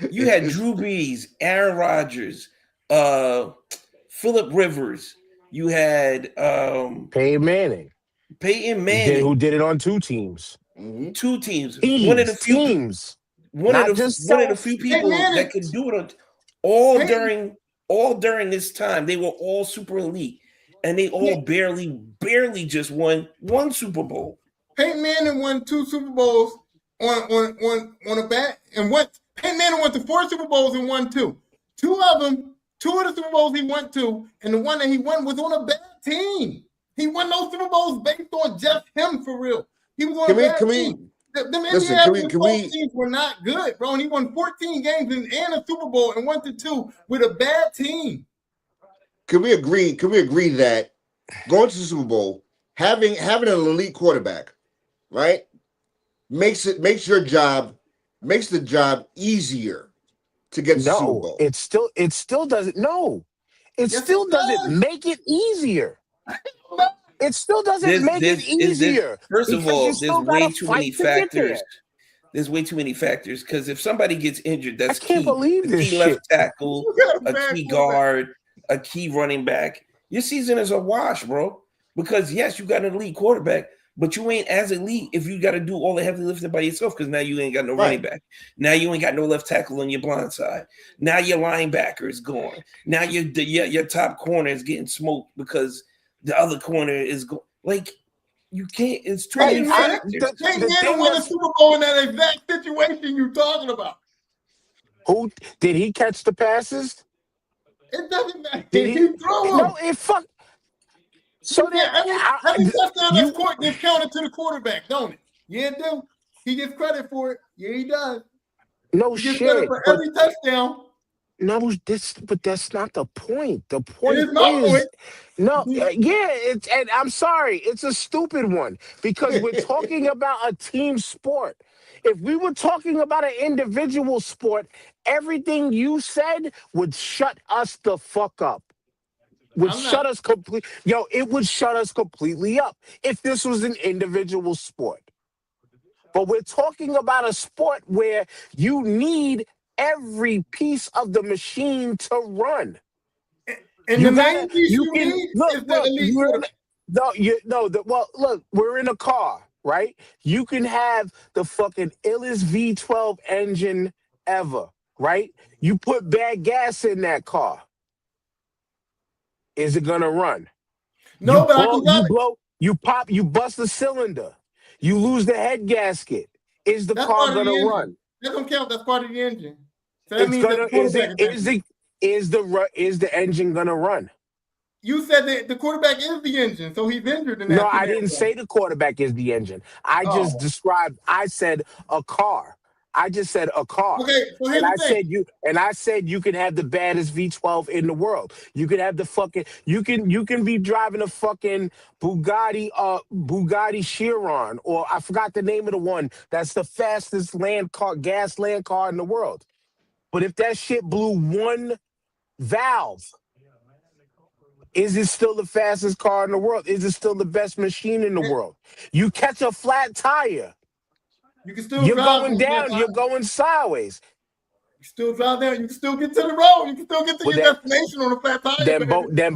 you had Drew Brees, Aaron Rodgers, Phillip Rivers. You had Peyton Manning. Who did it on 2 teams. 2 teams. One of the few teams. One of the few people that could do it all during this time. They were all super elite, and they all barely just won 1 Super Bowl. Peyton Manning won 2 Super Bowls on a bat, and Peyton Manning went to 4 Super Bowls and won 2. 2 of the Super Bowls he went to, and the one that he won was on a bad team. He won those Super Bowls based on just him, for real. He was on a bad team. The teams were not good, bro. And he won 14 games and a Super Bowl and went to 2 with a bad team. Can we agree that going to the Super Bowl, having an elite quarterback, right, makes the job easier to get to the Super Bowl? It still doesn't. No, it still doesn't make it easier. It still doesn't make it easier. First of all, there's way too many factors. There's way too many factors, because if somebody gets injured, that's I can't believe this key shit. left tackle, a key guard, a key running back. Your season is a wash, bro. Because yes, you got an elite quarterback, but you ain't as elite if you got to do all the heavy lifting by yourself, because now you ain't got no running back. Now you ain't got no left tackle on your blind side. Now your linebacker is gone. Now your top corner is getting smoked because the other corner is going. Like, you can't. It's too many factors. They didn't win a Super Bowl in that exact situation you're talking about. Who did he catch the passes? It doesn't matter. Did he throw them? No, it fuck. So every touchdown that's court gets counted to the quarterback, don't it? Yeah, it do. He gets credit for it. Yeah, he does. No he gets shit. Credit for every touchdown. No, but that's not the point. The point is my point. No, and I'm sorry, it's a stupid one, because we're talking about a team sport. If we were talking about an individual sport, everything you said would shut us the fuck up. It would shut us completely up if this was an individual sport. But we're talking about a sport where you need every piece of the machine to run. And the main piece you need is the elite quarterback. Look, we're in a car, right? You can have the fucking illest V12 engine ever, right? You put bad gas in that car. Is it gonna run? No, you but I blow, can you blow, you pop, you bust the cylinder, you lose the head gasket. Is the That's car part of gonna the engine. run? That don't count. That's part of the engine. So that It's means that gonna. the quarterback Is the engine gonna run? You said that the quarterback is the engine, so he's injured in that. No, I didn't say the quarterback is the engine. I just described. I said a car. I just said a car. Okay, so here's and the thing. I said you can have the baddest V12 in the world. You can have the fucking. You can be driving a fucking Bugatti Chiron, or I forgot the name of the one that's the fastest gas land car in the world. But if that shit blew one valve, is it still the fastest car in the world? Is it still the best machine in the world? You catch a flat tire, you're going down, you're going sideways. You still drive down, you can still get to the road, you can still get to your destination on a flat tire. Then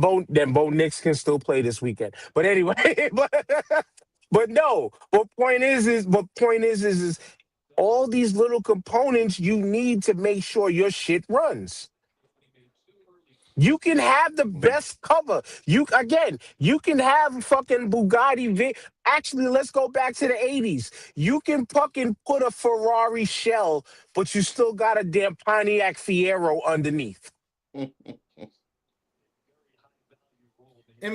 Bo Nix can still play this weekend. But anyway, but no. But point is all these little components you need to make sure your shit runs. You can have the best cover. You can have fucking Bugatti. Actually, let's go back to the 80s. You can fucking put a Ferrari shell, but you still got a damn Pontiac Fiero underneath. In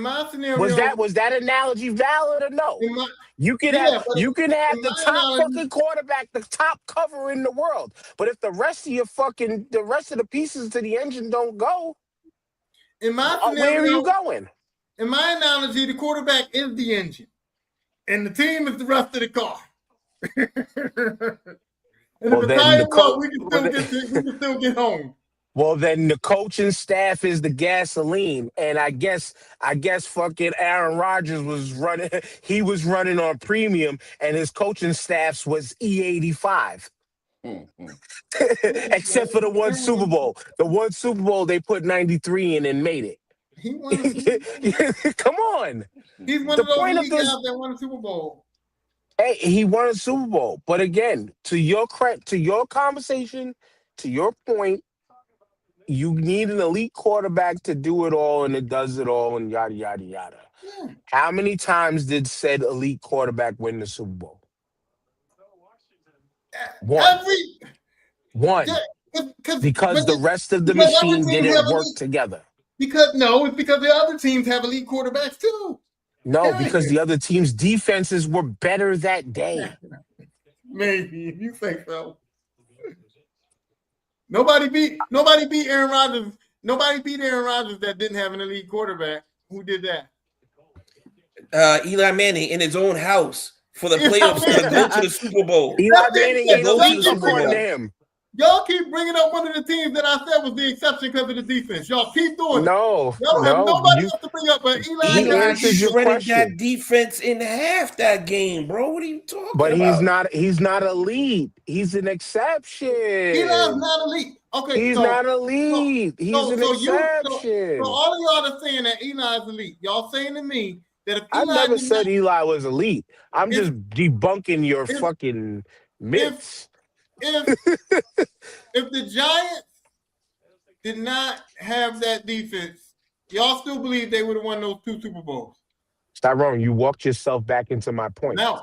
my scenario, was that analogy valid or no? You can have the top fucking quarterback, the top cover in the world, but if the rest of the pieces to the engine don't go, in my scenario, where are you going? In my analogy, the quarterback is the engine, and the team is the rest of the car. And if the tire broke, we can still get home. Well, then the coaching staff is the gasoline, and I guess fucking Aaron Rodgers was running. He was running on premium, and his coaching staffs was E85. Except for the one Super Bowl. The one Super Bowl they put 93 in and made it. He won a Super Bowl. Come on. He's one of those guys that won a Super Bowl. Hey, he won a Super Bowl. But again, to your conversation, to your point, you need an elite quarterback to do it all, and it does it all, and yada, yada, yada. Yeah. How many times did said elite quarterback win the Super Bowl? One. Because the rest of the machine didn't work together. It's because the other teams have elite quarterbacks too. No, because the other team's defenses were better that day. Maybe, if you think so. Nobody beat Aaron Rodgers. Nobody beat Aaron Rodgers that didn't have an elite quarterback. Who did that? Eli Manning in his own house for the playoffs to go to the Super Bowl. Eli Manning ain't go to the Super Bowl. Him. Y'all keep bringing up one of the teams that I said was the exception because of the defense. Y'all keep doing it. Y'all have nobody else to bring up but Eli. Running that defense in half that game, bro. What are you talking about? He's not elite. He's an exception. Eli's not elite. Okay, he's not elite. He's an exception. So all of y'all are saying that Eli is elite. Y'all saying to me that if Eli I never said Eli was elite. I'm just debunking your fucking myths. If the Giants did not have that defense, y'all still believe they would have won those 2 Super Bowls? Tyrone, you walked yourself back into my point. No,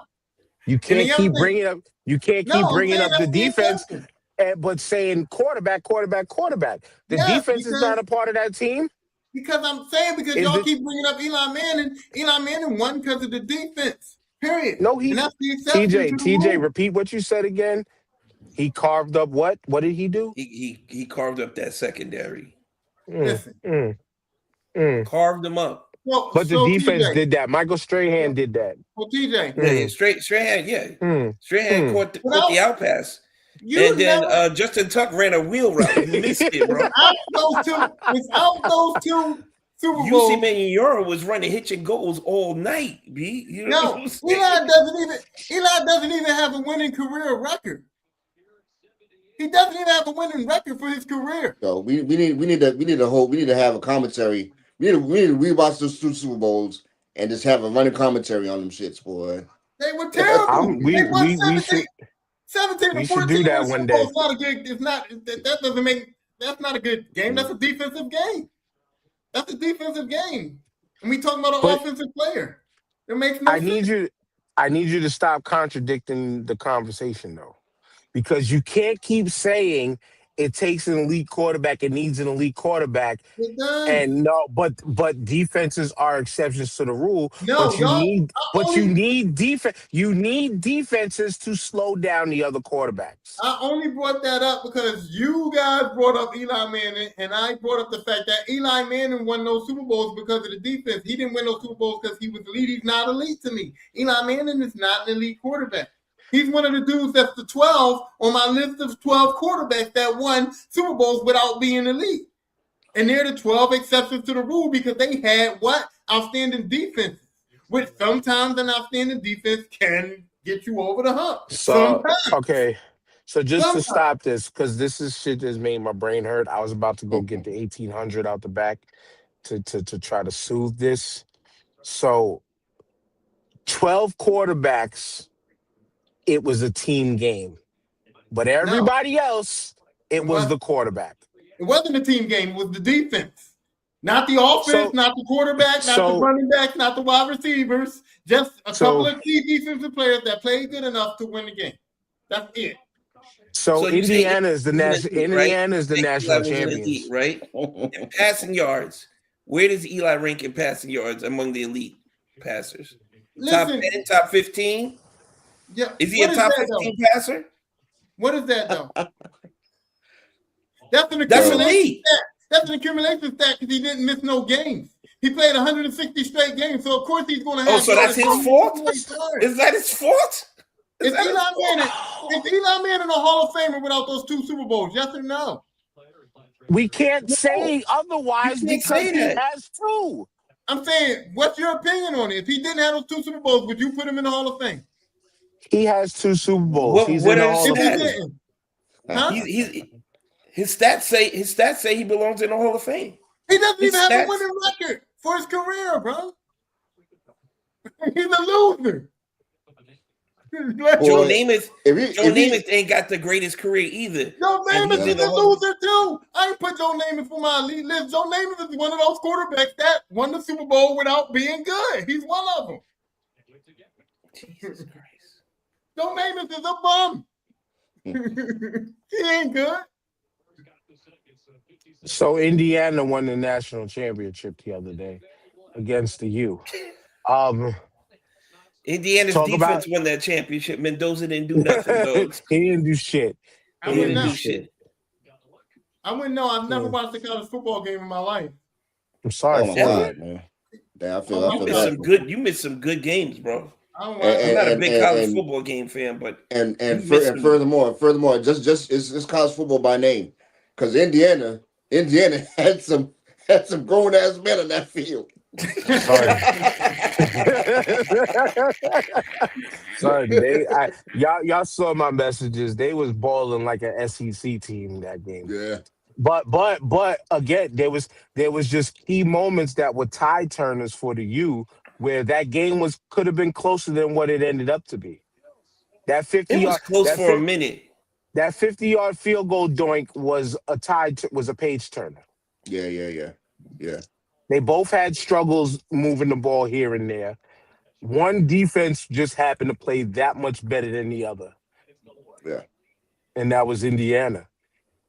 you can't keep bringing up. You can't keep bringing up the defense, but saying quarterback. The defense is not a part of that team. Because I'm saying y'all keep bringing up Eli Manning. Eli Manning won because of the defense. Period. No, TJ, repeat what you said again. He carved up what? What did he do? He carved up that secondary. Carved them up. Well, but the defense did that. Michael Strahan did that. Well, TJ. Strahan, Strahan caught the out pass. Then Justin Tuck ran a wheel route. You missed it, bro. Without those two Super Bowls. UC Maniora was running hitch and goals all night, B. You know Eli doesn't even have a winning career record. He doesn't even have a winning record for his career. So we need to have a commentary. We need to rewatch those 2 Super Bowls and just have a running commentary on them shits, boy. They were terrible. We should do that one day. It's not a good. It's not. That doesn't make. That's not a good game. That's a defensive game. That's a defensive game. And we talking about an offensive player. It makes no sense. I need you to stop contradicting the conversation though. Because you can't keep saying it takes an elite quarterback, it needs an elite quarterback. It does. And no, but defenses are exceptions to the rule. No, but you need defense. You need defenses to slow down the other quarterbacks. I only brought that up because you guys brought up Eli Manning, and I brought up the fact that Eli Manning won those Super Bowls because of the defense. He didn't win those Super Bowls because he was elite. He's not elite to me. Eli Manning is not an elite quarterback. He's one of the dudes that's the 12 on my list of 12 quarterbacks that won Super Bowls without being elite. And they're the 12 exceptions to the rule because they had what? Outstanding defenses, which sometimes an outstanding defense can get you over the hump. So, okay. So just to stop this, because this is shit that's made my brain hurt. I was about to go get the 1800 out the back to try to soothe this. So 12 quarterbacks, it was a team game. But everybody else, it was the quarterback. It wasn't a team game. It was the defense. Not the offense, not the quarterback, not the running back, not the wide receivers. Just a couple of key defensive players that played good enough to win the game. That's it. So Indiana is the national champions, right? In passing yards, where does Eli rank in passing yards among the elite passers? Listen, top 10, top 15? Yeah. Is he a top 15 passer? What is that though? That's an accumulation stat. That's an accumulation stat because he didn't miss no games. He played 160 straight games, so of course he's going to have. Oh, so that's his fault? Is that his fault? Is Eli Manning a Hall of Famer without those 2 Super Bowls? Yes or no? We can't say otherwise because he has 2. I'm saying, what's your opinion on it? If he didn't have those 2 Super Bowls, would you put him in the Hall of Fame? He has 2 Super Bowls. He's in the Hall of Fame. Huh? His stats say he belongs in the Hall of Fame. He doesn't even have a winning record for his career, bro. He's a loser. Joe Namath ain't got the greatest career either. Joe Namath is a loser too. I ain't put Joe Namath for my elite list. Joe Namath is one of those quarterbacks that won the Super Bowl without being good. He's one of them. Jesus Christ. Joe Namath is a bum. He ain't good. So Indiana won the national championship the other day against the U. Indiana's defense won that championship. Mendoza didn't do nothing. He didn't do shit. I wouldn't know. I've never watched a college football game in my life. I'm sorry for that, man. I feel you missed some good games, bro. I'm not a big college football game fan, but furthermore, just it's college football by name, because Indiana had some grown ass men in that field. Sorry, y'all saw my messages. They was balling like an SEC team that game. Yeah. But again, there was just key moments that were tide turners for the U, where that game could have been closer than what it ended up to be. That 50 it was close for a minute. That 50-yard field goal doink was a page turner. Yeah. They both had struggles moving the ball here and there. One defense just happened to play that much better than the other. Yeah. And that was Indiana.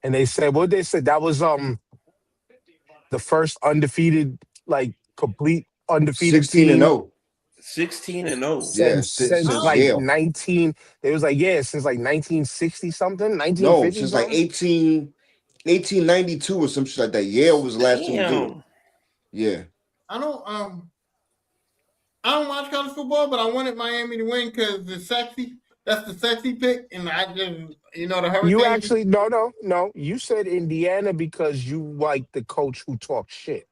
And they said, that was the first undefeated, like complete undefeated 16-0. 16-0. Yeah, since like Yale. 19. It was like, since like 1960 something, 1950. No, since like 1892 or some shit like that. Yale was the last team to do it. Yeah. I don't watch college football, but I wanted Miami to win because it's sexy. That's the sexy pick, and I just, the Hurricanes. You actually no. You said Indiana because you like the coach who talks shit.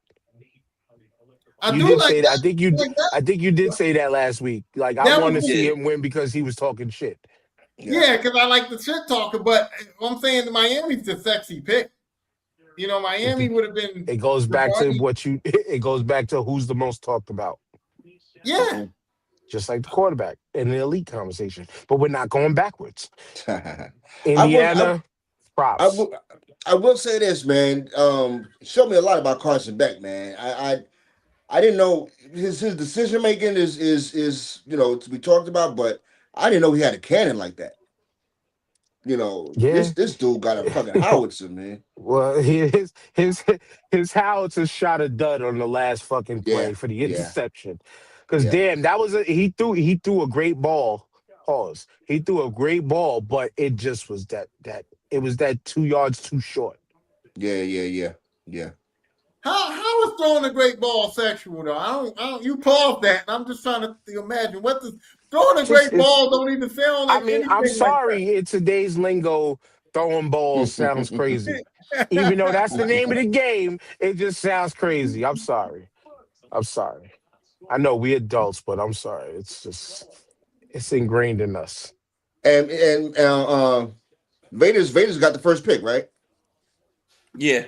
I think you did say that last week. Like, I want to see him win because he was talking shit. Yeah, because I like the shit talker, but I'm saying that Miami's the sexy pick. Miami would have been. It goes back to it goes back to who's the most talked about. Yeah. Just like the quarterback in the elite conversation. But we're not going backwards. Indiana, props. I will say this, man. Showed me a lot about Carson Beck, man. I didn't know his decision making is to be talked about, but I didn't know he had a cannon like that. Yeah. This dude got a fucking howitzer, man. Well, his howitzer shot a dud on the last fucking Yeah, play for the yeah, interception. Because yeah, damn, that was he threw a great ball. Pause. He threw a great ball, but it just was that it was that 2 yards too short. yeah. How is throwing a great ball sexual though? I don't. You pause that. I'm just trying to imagine what the throwing a great ball don't even sound like. I mean, I'm sorry. In today's lingo, throwing balls sounds crazy. Even though that's the name of the game, it just sounds crazy. I'm sorry. I know we adults, but I'm sorry. It's ingrained in us. And Vader's got the first pick, right? Yeah.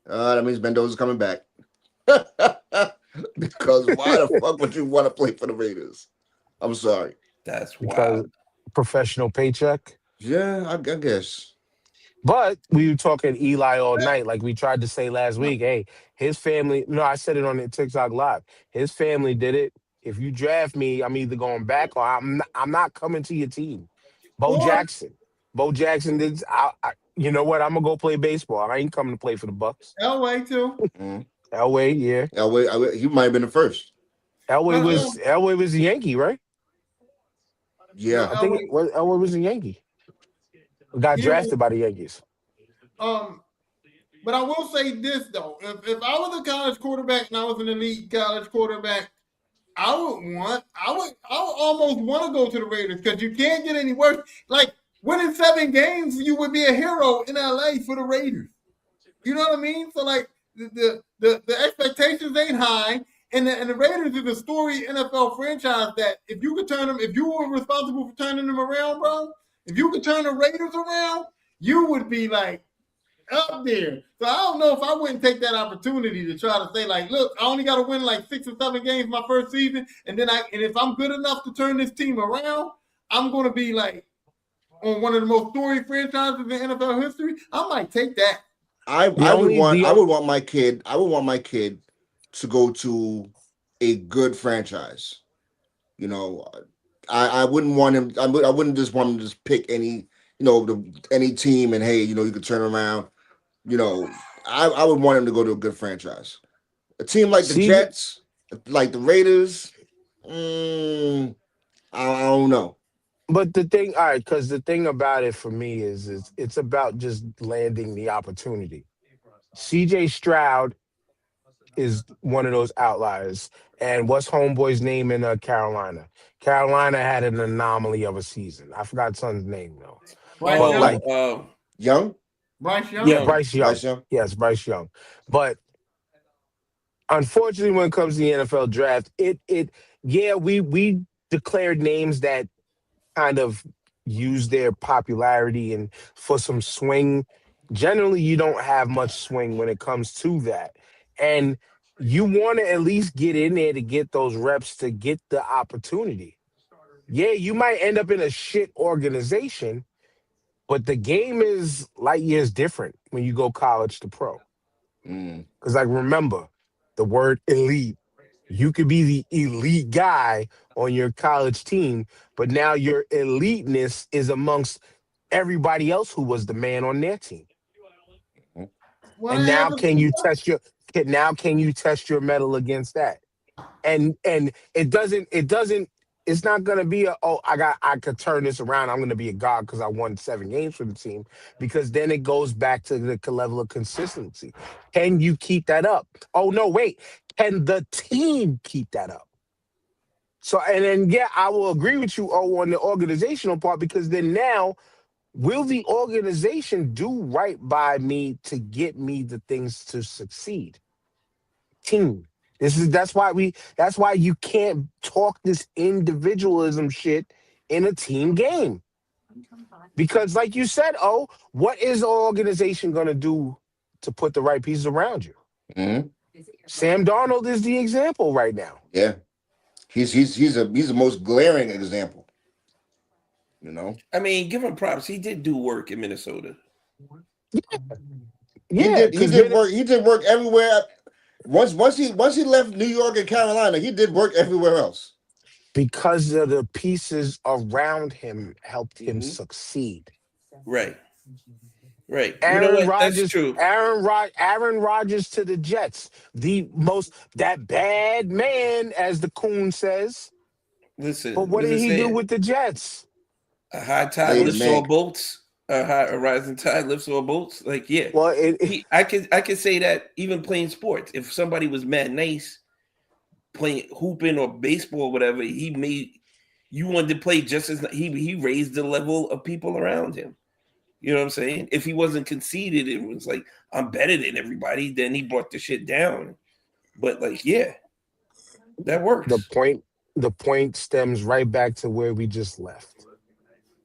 That means Mendoza's coming back. Because why the fuck would you want to play for the Raiders? I'm sorry. That's because wild. Professional paycheck. Yeah, I guess. But we were talking Eli all night, like we tried to say last week. Hey, his family. No, I said it on the TikTok live. His family did it. If you draft me, I'm either going back or I'm not coming to your team. Bo Jackson did. You know what? I'm gonna go play baseball. I ain't coming to play for the Bucks. Elway too. Elway, yeah. Elway, he might have been the first. Elway was a Yankee, right? Yeah, I think Elway was a Yankee. Got drafted by the Yankees. But I will say this though: if I was a college quarterback and I was an elite college quarterback, I would almost want to go to the Raiders because you can't get any worse. Like winning 7 games, you would be a hero in LA for the Raiders. You know what I mean? So like the expectations ain't high. And the Raiders is a story NFL franchise that if you were responsible for turning them around, bro, if you could turn the Raiders around, you would be like up there. So I don't know if I wouldn't take that opportunity to try to say like, look, I only got to win like 6 or 7 games my first season, and if I'm good enough to turn this team around, I'm going to be like on one of the most storied franchises in NFL history. I might take that. I would want my kid to go to a good franchise. I wouldn't want him. I wouldn't just want him to just pick any team and hey, you could turn around. I would want him to go to a good franchise. A team like the Jets, like the Raiders. I don't know. But the thing, all right, because the thing about it for me is it's about just landing the opportunity. CJ Stroud is one of those outliers. And what's homeboy's name in Carolina? Carolina had an anomaly of a season. I forgot son's name though. Young? Bryce Young? Yeah, Bryce Young. Yes, Bryce Young. But unfortunately, when it comes to the NFL draft, we declared names that kind of use their popularity and for some swing. Generally, you don't have much swing when it comes to that. And you want to at least get in there to get those reps to get the opportunity. Yeah, you might end up in a shit organization, but the game is light years different when you go college to pro. Because remember, the word elite. You could be the elite guy on your college team, but now your eliteness is amongst everybody else who was the man on their team. And now can you test your metal against that? And it's not gonna be I could turn this around. I'm gonna be a god because I won 7 games for the team, because then it goes back to the level of consistency. Can you keep that up? Oh no, wait. Can the team keep that up? So, and then, I will agree with you on the organizational part, because then now, will the organization do right by me to get me the things to succeed? Team. That's why you can't talk this individualism shit in a team game. Because like you said, what is the organization going to do to put the right pieces around you? Mm-hmm. Sam Darnold is the example right now. Yeah, he's the most glaring example. I mean, give him props. He did do work in Minnesota. Yeah, He did work. He did work everywhere. Once he left New York and Carolina, he did work everywhere else. Because of the pieces around him helped him Mhm. succeed. Right. Right. You know Aaron what? That's Rodgers, true. Aaron Rodgers to the Jets, that bad man, as the coon says. Listen, But what what did does it he do say? with the Jets? A high tide Laid an lifts all egg. boats. A rising tide lifts all boats. Like, yeah. Well, I could say that even playing sports. If somebody was mad nice, playing hooping or baseball or whatever, you wanted to play just as he raised the level of people around him. You know what I'm saying? If he wasn't conceited, it was like, I'm better than everybody, then he brought the shit down. But like, yeah, that works. the point stems right back to where we just left.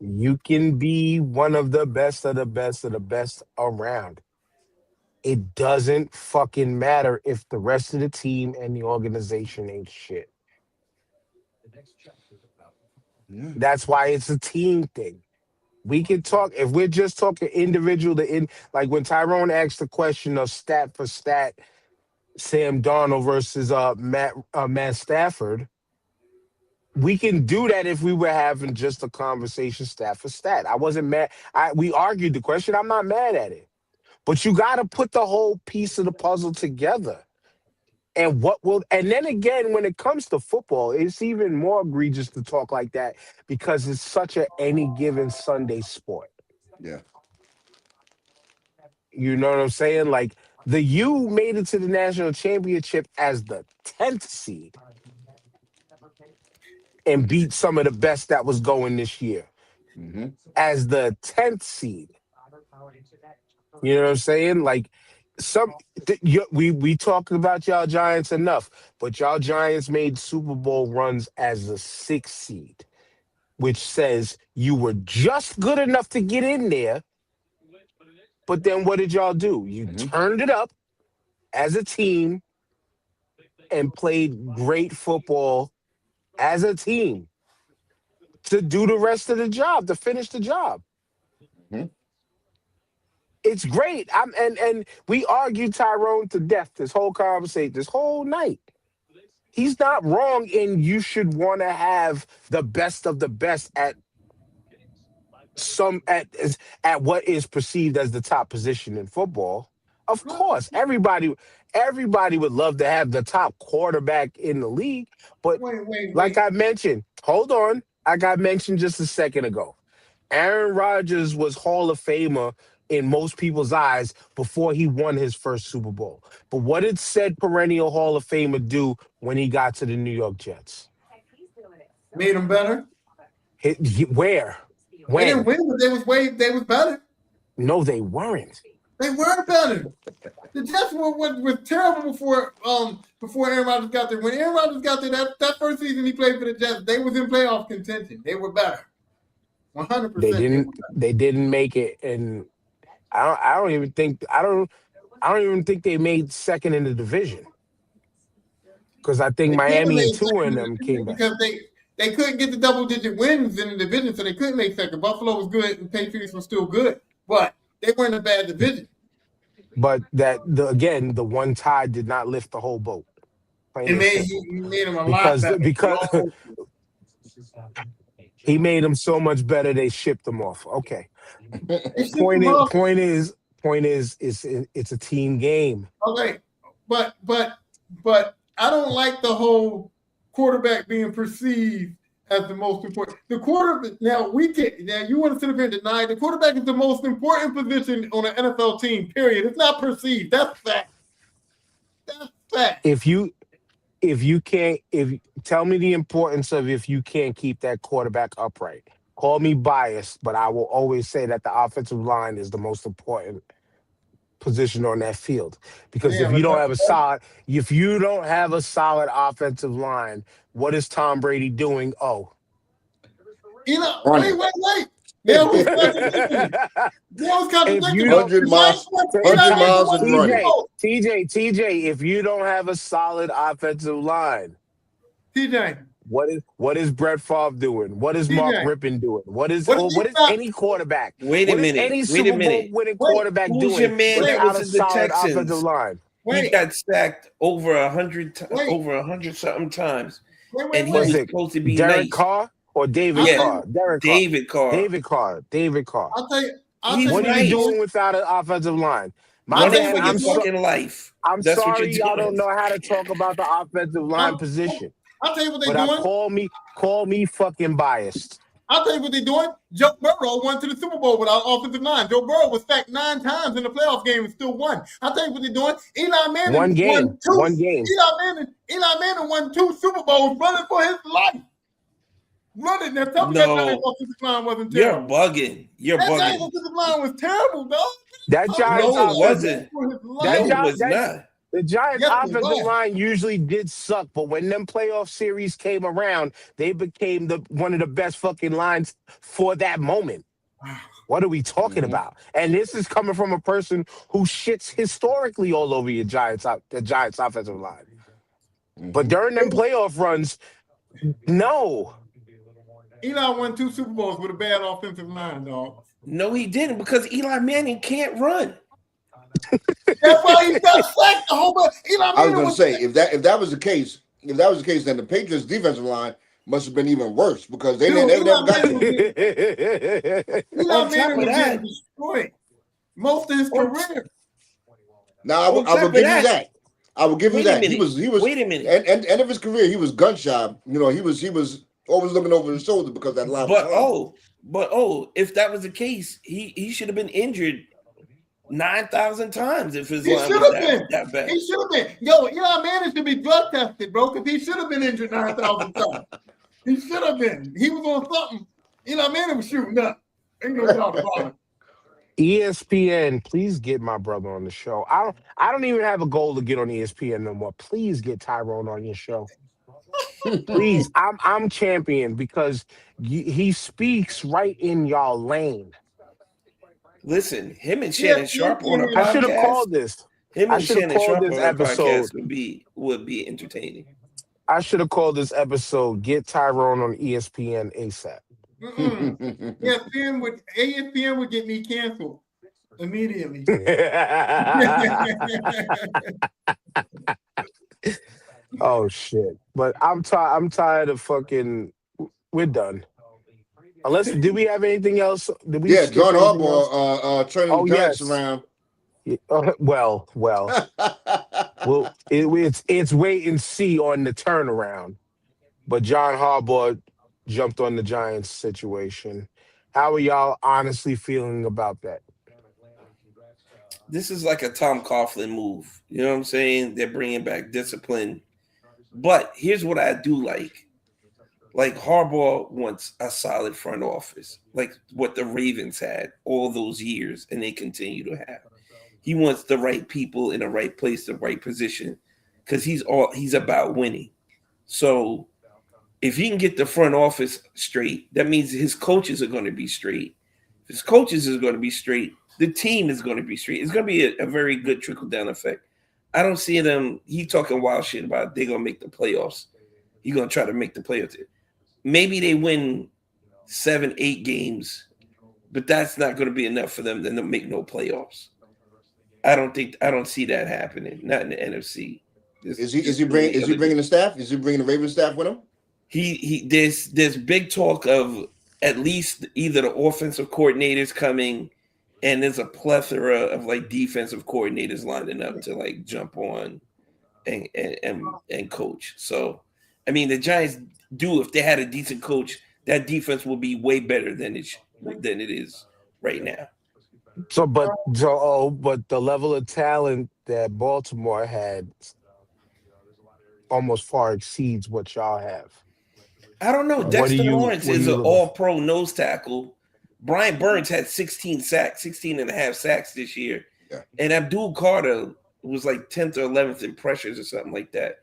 You can be one of the best of the best of the best around. It doesn't fucking matter if the rest of the team and the organization ain't shit. That's why it's a team thing. We can talk if we're just talking individual like when Tyrone asked the question of stat for stat, Sam Darnold versus Matt Stafford. We can do that if we were having just a conversation stat for stat. I wasn't mad. We argued the question. I'm not mad at it. But you got to put the whole piece of the puzzle together. And then again, when it comes to football, it's even more egregious to talk like that because it's such a any given Sunday sport. Yeah. You know what I'm saying? Like the U made it to the national championship as the 10th seed and beat some of the best that was going this year as the 10th seed. You know what I'm saying? Like we talked about y'all Giants enough, but y'all Giants made Super Bowl runs as a 6th seed, which says you were just good enough to get in there. But then what did y'all do? You turned it up as a team and played great football as a team to do the rest of the job, to finish the job. It's great. And we argued Tyrone to death this whole conversation, this whole night. He's not wrong in you should want to have the best of the best at what is perceived as the top position in football. Of course, everybody would love to have the top quarterback in the league, but like I mentioned, hold on, I got mentioned just a second ago. Aaron Rodgers was Hall of Famer in most people's eyes before he won his first Super Bowl. But what did said perennial Hall of Famer do when he got to the New York Jets? Made him better. Where? When? They didn't win, but they was better. No, they weren't. They weren't better. The Jets was terrible before Aaron Rodgers got there. When Aaron Rodgers got there, that first season he played for the Jets, they was in playoff contention. They were better. 100%. They didn't make it, and I don't even think they made second in the division. Because I think Miami and Tua and them came back. Because they couldn't get the double-digit wins in the division, so they couldn't make second. Buffalo was good and Patriots were still good, but they were in a bad division. But the one tie did not lift the whole boat. He made him a lot better. Because he made them so much better, they shipped them off. Okay. Point is, it's a team game. Okay, but I don't like the whole quarterback being perceived as the most important. The quarterback now you want to sit up here and deny the quarterback is the most important position on an NFL team. Period. It's not perceived. That's fact. That's fact. If you tell me the importance of if you can't keep that quarterback upright. Call me biased, but I will always say that the offensive line is the most important position on that field. Because if you don't have a solid offensive line, what is Tom Brady doing? Wait. There was 100 miles and running. TJ, if you don't have a solid offensive line, TJ, What is Brett Favre doing? What is Mark TJ, Rippon doing? What is what did you stop? any quarterback? Wait a What is minute. any Wait a Super Bowl minute. winning Wait, quarterback Who's your doing man that without was a in the solid offensive Texans? line? He Wait, got sacked over 100 wait, over 100 something times, wait, and he wait. Was was it supposed to be Derek nice. Carr or David Yeah, Carr? Derek Carr. David Carr. David Carr. I'll tell you. He's What are nice. you doing without an offensive line? My Running man, for your I'm fucking life. I'm That's what sorry you're y'all doing. don't know how to talk about the offensive line position. I'll tell you what they're But doing. call me fucking biased. I'll tell you what they're doing. Joe Burrow went to the Super Bowl without offensive line. Joe Burrow was sacked 9 times in the playoff game and still won. I'll tell you what they're doing. Eli Manning One game. won 2. Eli Manning won 2 Super Bowls running for his life. Running. Now tell me that offensive line wasn't terrible. You're bugging. You're that bugging. offensive line was terrible, dog. That Giants No, it wasn't. That No, it was not. The Giants' Yes, it offensive was. line usually did suck, but when them playoff series came around, they became one of the best fucking lines for that moment. What are we talking about? And this is coming from a person who shits historically all over the Giants offensive line. But during them playoff runs, no. Eli won 2 Super Bowls with a bad offensive line, dog. No, he didn't, because Eli Manning can't run. That's why he got sacked the whole bunch. Eli I was Manning going to say, if that was the case, then the Patriots' defensive line must have been even worse because they never got to. Eli Manning was getting destroyed most of his career. Now I will give you that. I will give you that. He was. Wait a minute. And end of his career, he was gun shy. You know, he was always looking over his shoulder because that line. But if that was the case, he should have been injured 9,000 times if his line was that bad. He should have been. Yo, Eli Manning should be drug tested, bro, because he should have been injured 9,000 times. He should have been. He was on something. Eli Manning was shooting up. Ain't no doubt about it. ESPN, please get my brother on the show. I don't even have a goal to get on ESPN no more. Please get Tyrone on your show. Please, I'm champion because he speaks right in y'all lane. Listen, him and Shannon Sharp on a podcast. I should have called this. Him and Shannon Sharp on this a episode podcast would be entertaining. I should have called this episode "Get Tyrone on ESPN ASAP." ESPN would get me canceled immediately. Oh shit! But I'm tired of fucking. We're done. Unless, did we have anything else? John Harbaugh turning the Giants around. Well, it's wait and see on the turnaround. But John Harbaugh jumped on the Giants situation. How are y'all honestly feeling about that? This is like a Tom Coughlin move. You know what I'm saying? They're bringing back discipline. But here's what I do like. Like Harbaugh wants a solid front office, like what the Ravens had all those years, and they continue to have. He wants the right people in the right place, the right position, because he's about winning. So if he can get the front office straight, that means his coaches are going to be straight. If his coaches is going to be straight, the team is going to be straight. It's going to be a very good trickle-down effect. I don't see them. He talking wild shit about they're going to make the playoffs. He's going to try to make the playoffs. Maybe they win 7-8 games, but that's not going to be enough for them to make no playoffs. I don't see that happening. Not in the NFC. Is he bringing the staff? Is he bringing the Ravens staff with him? There's big talk of at least either the offensive coordinators coming, and there's a plethora of like defensive coordinators lining up to like jump on and coach. So, I mean, the Giants do, if they had a decent coach, that defense will be way better than it is right now. But the level of talent that Baltimore had almost far exceeds what y'all have. I don't know. Dexter Lawrence is an all-pro nose tackle. Brian Burns had 16 and a half sacks this year. Yeah. And Abdul Carter was like 10th or 11th in pressures or something like that.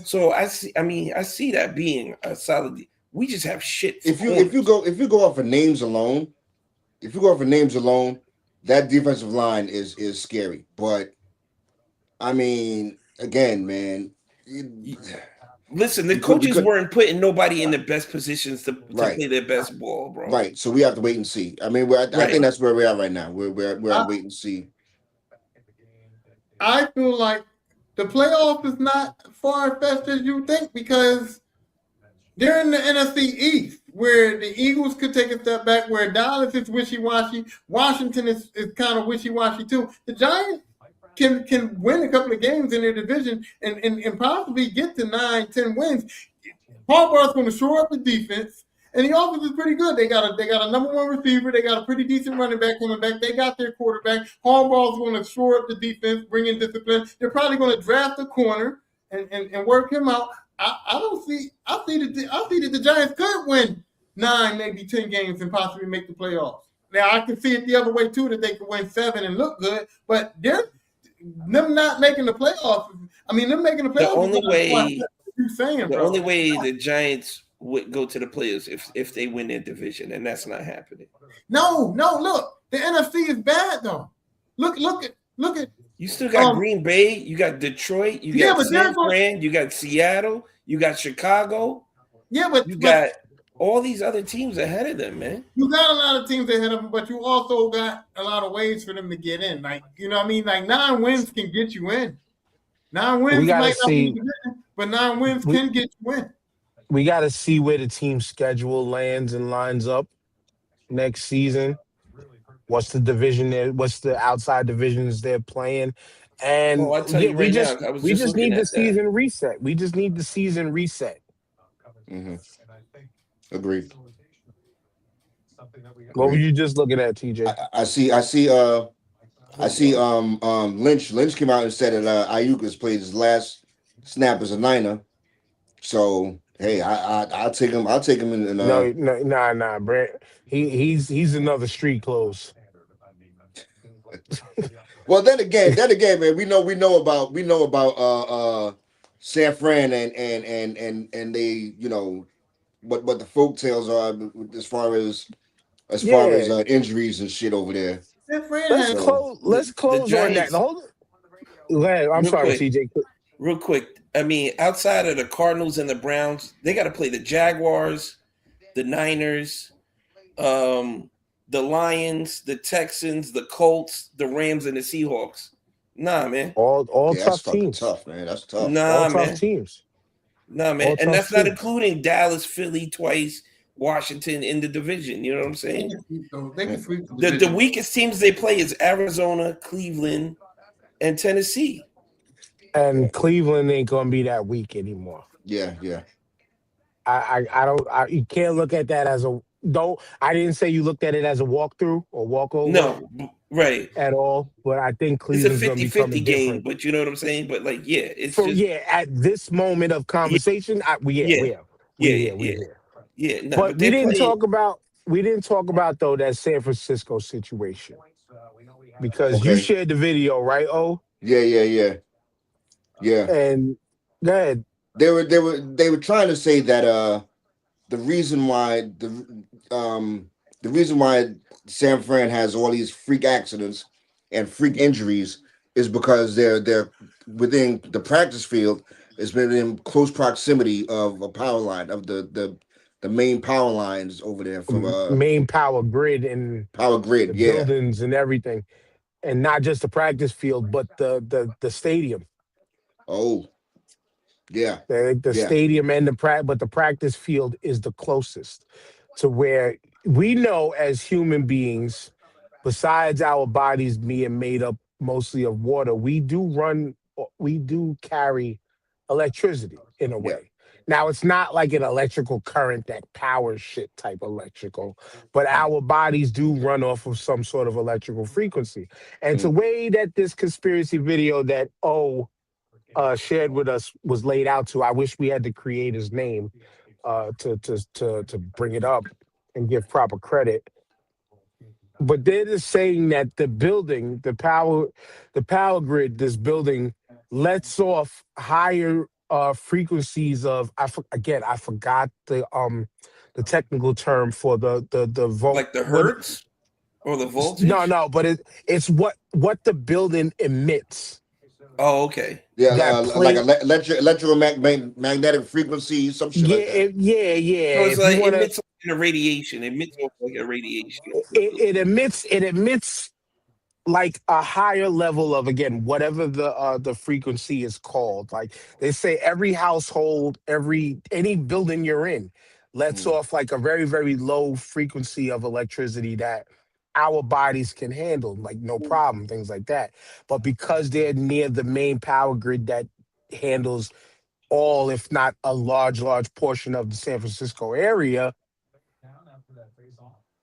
So I see that being a solid. We just have shit. If you go off of names alone, that defensive line is scary. But I mean, again, man, Listen, the We coaches couldn't- weren't putting nobody in the best positions to Right. play their best ball, bro. Right. So we have to wait and see. I mean, I Right. think that's where we're at right now. We're at wait and see. I feel like the playoff is not far fetched as you think because they're in the NFC East, where the Eagles could take a step back, where Dallas is wishy-washy. Washington is kind of wishy-washy too. The Giants can win a couple of games in their division and possibly get to 9-10 wins. Harbaugh's going to shore up the defense, and the offense is pretty good. They got a number one receiver. They got a pretty decent running back coming back. They got their quarterback. Harbaugh's going to shore up the defense, bring in discipline. They're probably going to draft a corner and work him out. I see that the Giants could win 9, maybe 10 games and possibly make the playoffs. Now I can see it the other way too, that they could win 7 and look good, but them not making the playoffs. I mean, them making the playoffs. The only way the Giants would go to the playoffs if they win their division, and that's not happening. No. Look, the NFC is bad though. Look at. You still got Green Bay, you got Detroit, you got San Fran, you got Seattle, you got Chicago. Yeah, but you got all these other teams ahead of them, man. You got a lot of teams ahead of them, but you also got a lot of ways for them to get in. Like, you know what I mean? Like 9 wins can get you in. 9 wins might not be good, but 9 wins can get you in. We got to see where the team schedule lands and lines up next season. What's the division there? What's the outside divisions they're playing? And we just need the season reset. We just need the season reset. Mm-hmm. Agreed. What were you just looking at, TJ? I see Lynch came out and said that Ayuk has played his last snap as a Niner. So hey, I'll take him. I'll take him in. Nah, Brent. He's another street clothes. Well, then again, man, we know about San Fran and they, you know, what the folk tales are as far as injuries and shit over there. Let's close on that. Go ahead. I'm sorry, TJ. Real quick. I mean, outside of the Cardinals and the Browns, they got to play the Jaguars, the Niners, the Lions, the Texans, the Colts, the Rams, and the Seahawks. Nah, man. All tough teams. Tough, man. That's tough. Nah, man. Tough teams. Nah, man. And that's not including Dallas, Philly twice, Washington in the division. You know what I'm saying? The weakest teams they play is Arizona, Cleveland, and Tennessee. And Cleveland ain't gonna be that weak anymore. Yeah. I don't. You can't look at that as a. Though I didn't say you looked at it as a walkthrough or walkover. No, right. At all. But I think Cleveland's it's a 50-50 game. Different. But you know what I'm saying. But like, yeah, it's so just, at this moment of conversation, we are. Yeah. No, but we didn't talk about though that San Francisco situation because you shared the video, right? Oh. Yeah. And go ahead. They were trying to say that the reason why San Fran has all these freak accidents and freak injuries is because they're within the practice field. It's been in close proximity of a power line of the main power lines over there from main power grid, buildings and everything, and not just the practice field, but the stadium. Oh, yeah. The stadium and the practice field is the closest to where we know as human beings, besides our bodies being made up mostly of water, we do carry electricity in a way. Yeah. Now, it's not like an electrical current that powers shit type electrical, but our bodies do run off of some sort of electrical frequency. And the way that this conspiracy video that shared with us was laid out to, I wish we had the creator's name to bring it up and give proper credit. But they're just saying that the building, the power grid, this building lets off higher frequencies of I forgot the technical term for the volt, like the hertz or the voltage. No, but it's what the building emits. Oh, okay. Yeah, That like plate. electromagnetic frequency, some shit Yeah, like that. yeah. So it's If you like it want to, emits like a radiation. It emits like a radiation. it emits like a higher level of, again, whatever the frequency is called. Like they say, every household, any building you're in lets Mm, off like a very, very low frequency of electricity that our bodies can handle, like no problem, things like that. But because they're near the main power grid that handles all, if not a large portion of the San Francisco area,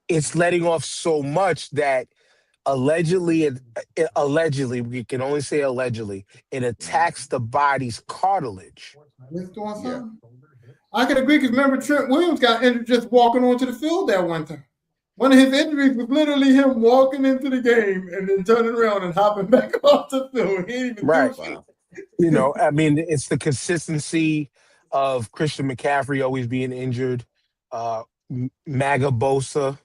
it's letting off so much that allegedly, we can only say allegedly, it attacks the body's cartilage. It's doing yeah. something. I can agree because remember Trent Williams got injured just walking onto the field that one time. One of his injuries was literally him walking into the game and then turning around and hopping back off the field. He didn't even Right. do shit. I mean, it's the consistency of Christian McCaffrey always being injured, Maga Bosa,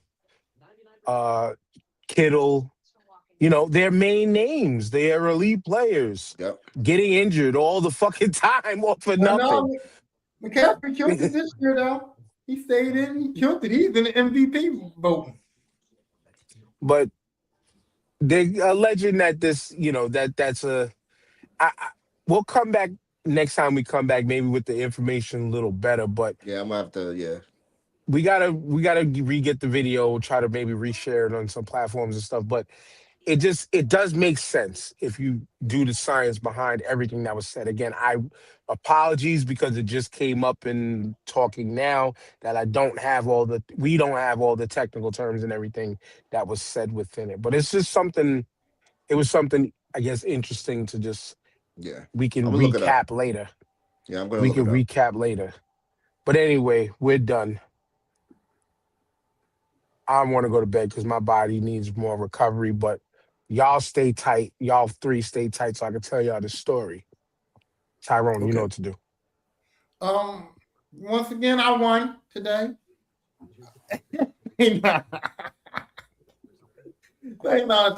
Kittle, their main names, they are elite players, Yep. getting injured all the fucking time off for I nothing. know McCaffrey killed it this year though. He stayed in, he killed it. He's in the MVP voting. But they're alleging that this, that's a. We'll come back next time we come back, maybe with the information a little better. But Yeah, I'm gonna have to. Yeah. we gotta re-get the video, try to maybe reshare it on some platforms and stuff. But it does make sense if you do the science behind everything that was said. Again, apologies because it just came up in talking now that we don't have all the technical terms and everything that was said within it. But it's just something. It was something, I guess, interesting to just. Yeah. We can I'm gonna look it up. recap later. Yeah, I'm gonna. We look can it up. recap later. But anyway, we're done. I want to go to bed because my body needs more recovery. But y'all stay tight. Y'all three stay tight so I can tell y'all the story. Tyrone, you know what to do. Once again, I won today. Shout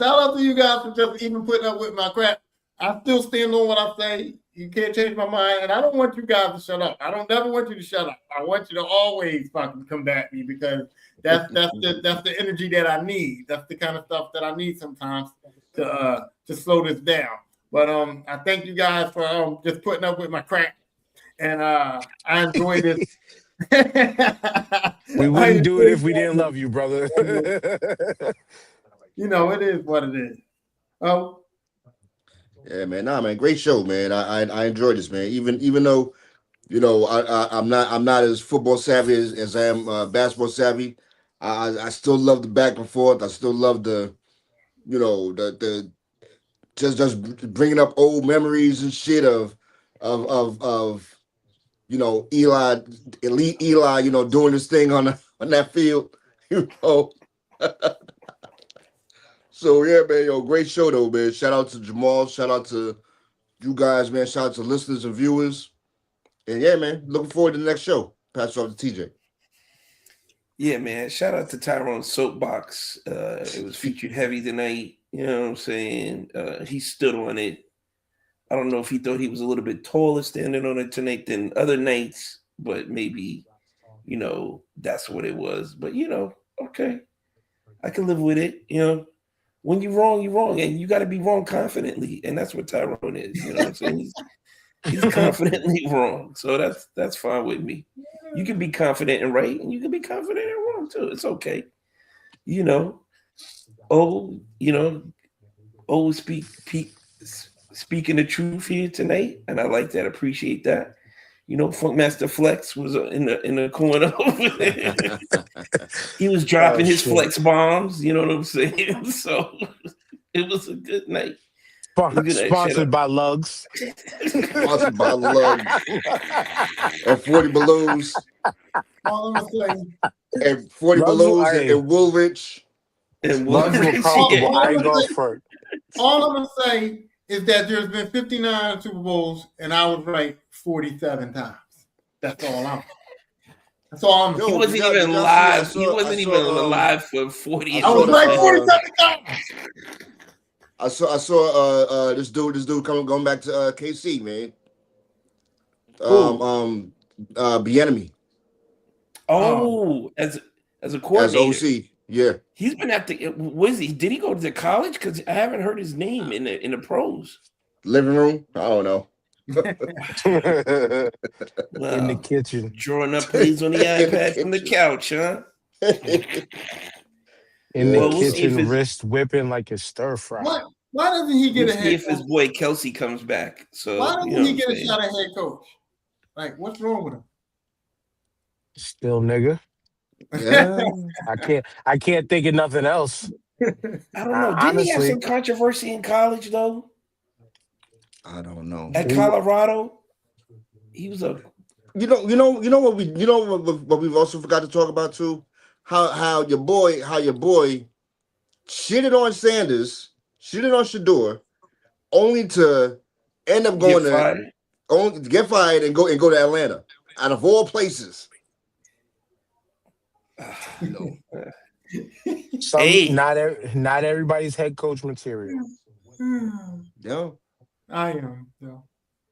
out to you guys for just even putting up with my crap. I still stand on what I say. You can't change my mind, and I don't want you guys to shut up. I don't never want you to shut up. I want you to always fucking combat me because that's the energy that I need. That's the kind of stuff that I need sometimes to slow this down. But I thank you guys for just putting up with my crap, and I enjoy this. We wouldn't do it if we didn't love you, brother. It is what it is. Oh. Yeah, man. Nah, man. Great show, man. I enjoyed this, man. Even though, I'm not as football savvy as I am basketball savvy. I still love the back and forth. I still love the just bringing up old memories and shit of Eli, elite Eli, doing this thing on that field, So yeah, man, great show though, man. Shout out to Jamal, shout out to you guys, man. Shout out to listeners and viewers. And yeah, man, looking forward to the next show. Pass it off to TJ. Yeah, man. Shout out to Tyrone's Soapbox. It was featured heavy tonight. You know what I'm saying? He stood on it. I don't know if he thought he was a little bit taller standing on it tonight than other nights, but maybe, that's what it was. But, okay. I can live with it. When you're wrong, you're wrong. And you got to be wrong confidently. And that's what Tyrone is. You know what I'm saying? He's confidently wrong. So that's fine with me. You can be confident and right, and you can be confident and wrong too. It's okay. Speaking the truth here tonight, and I like that, appreciate that. Funkmaster Flex was in the corner over there. He was dropping his flex bombs, you know what I'm saying? So it was a good night. Sponsored by Lugs. Sponsored by Lugs. And 40 Balloons. And 40 Balloons and Woolrich. And Lugs were comfortable. I ain't going for it. All I'm going to say is that there's been 59 Super Bowls, and I was right 47 times. That's all I'm. That's all I'm. He wasn't even live. He wasn't even alive for 40. I was right 47 times. I saw this dude going back to KC, man. Bieniemy. Oh, as a As coordinator. OC, yeah. He's been at the. Was he? Did he go to college? Because I haven't heard his name in the pros. Living room? I don't know. In the kitchen. Drawing up plays on the iPad from the couch, huh? In the Well, we'll see if kitchen, his- wrist whipping like a stir fry. Why doesn't he get We'll a see head if his coach? boy Kelsey comes back. So Why doesn't you know he what get I'm a saying? shot at head coach? Like, what's wrong with him? Still nigga. Yeah. I can't think of nothing else. I don't know. Didn't he have Honestly- some controversy in college though? I don't know. At Colorado, he was a. You know what we've also forgot to talk about too? How your boy shitted on Sanders, shitted on Shador, only to end up going to get fired and go to Atlanta. Out of all places. Not everybody's head coach material. Yeah. I am. Yeah.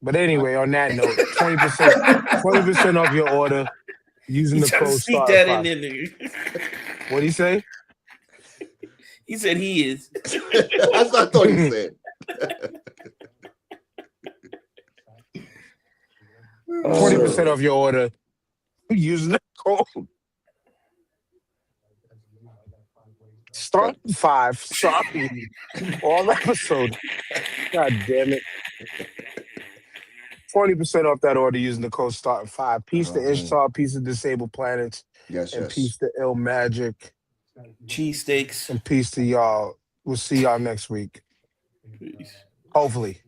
But anyway, on that note, 20% off your order using the code Sneak STAR that 5. in there. What'd he say? He said he is. That's what I thought he said. 20% off your order using the code Start 5. Sorry. All episode. God damn it. 20% off that order using the code Start 5. Peace to Ishtar, peace to Disabled Planets, and peace to Ill Magic. Cheesesteaks. And peace to y'all. We'll see y'all next week. Peace. Hopefully.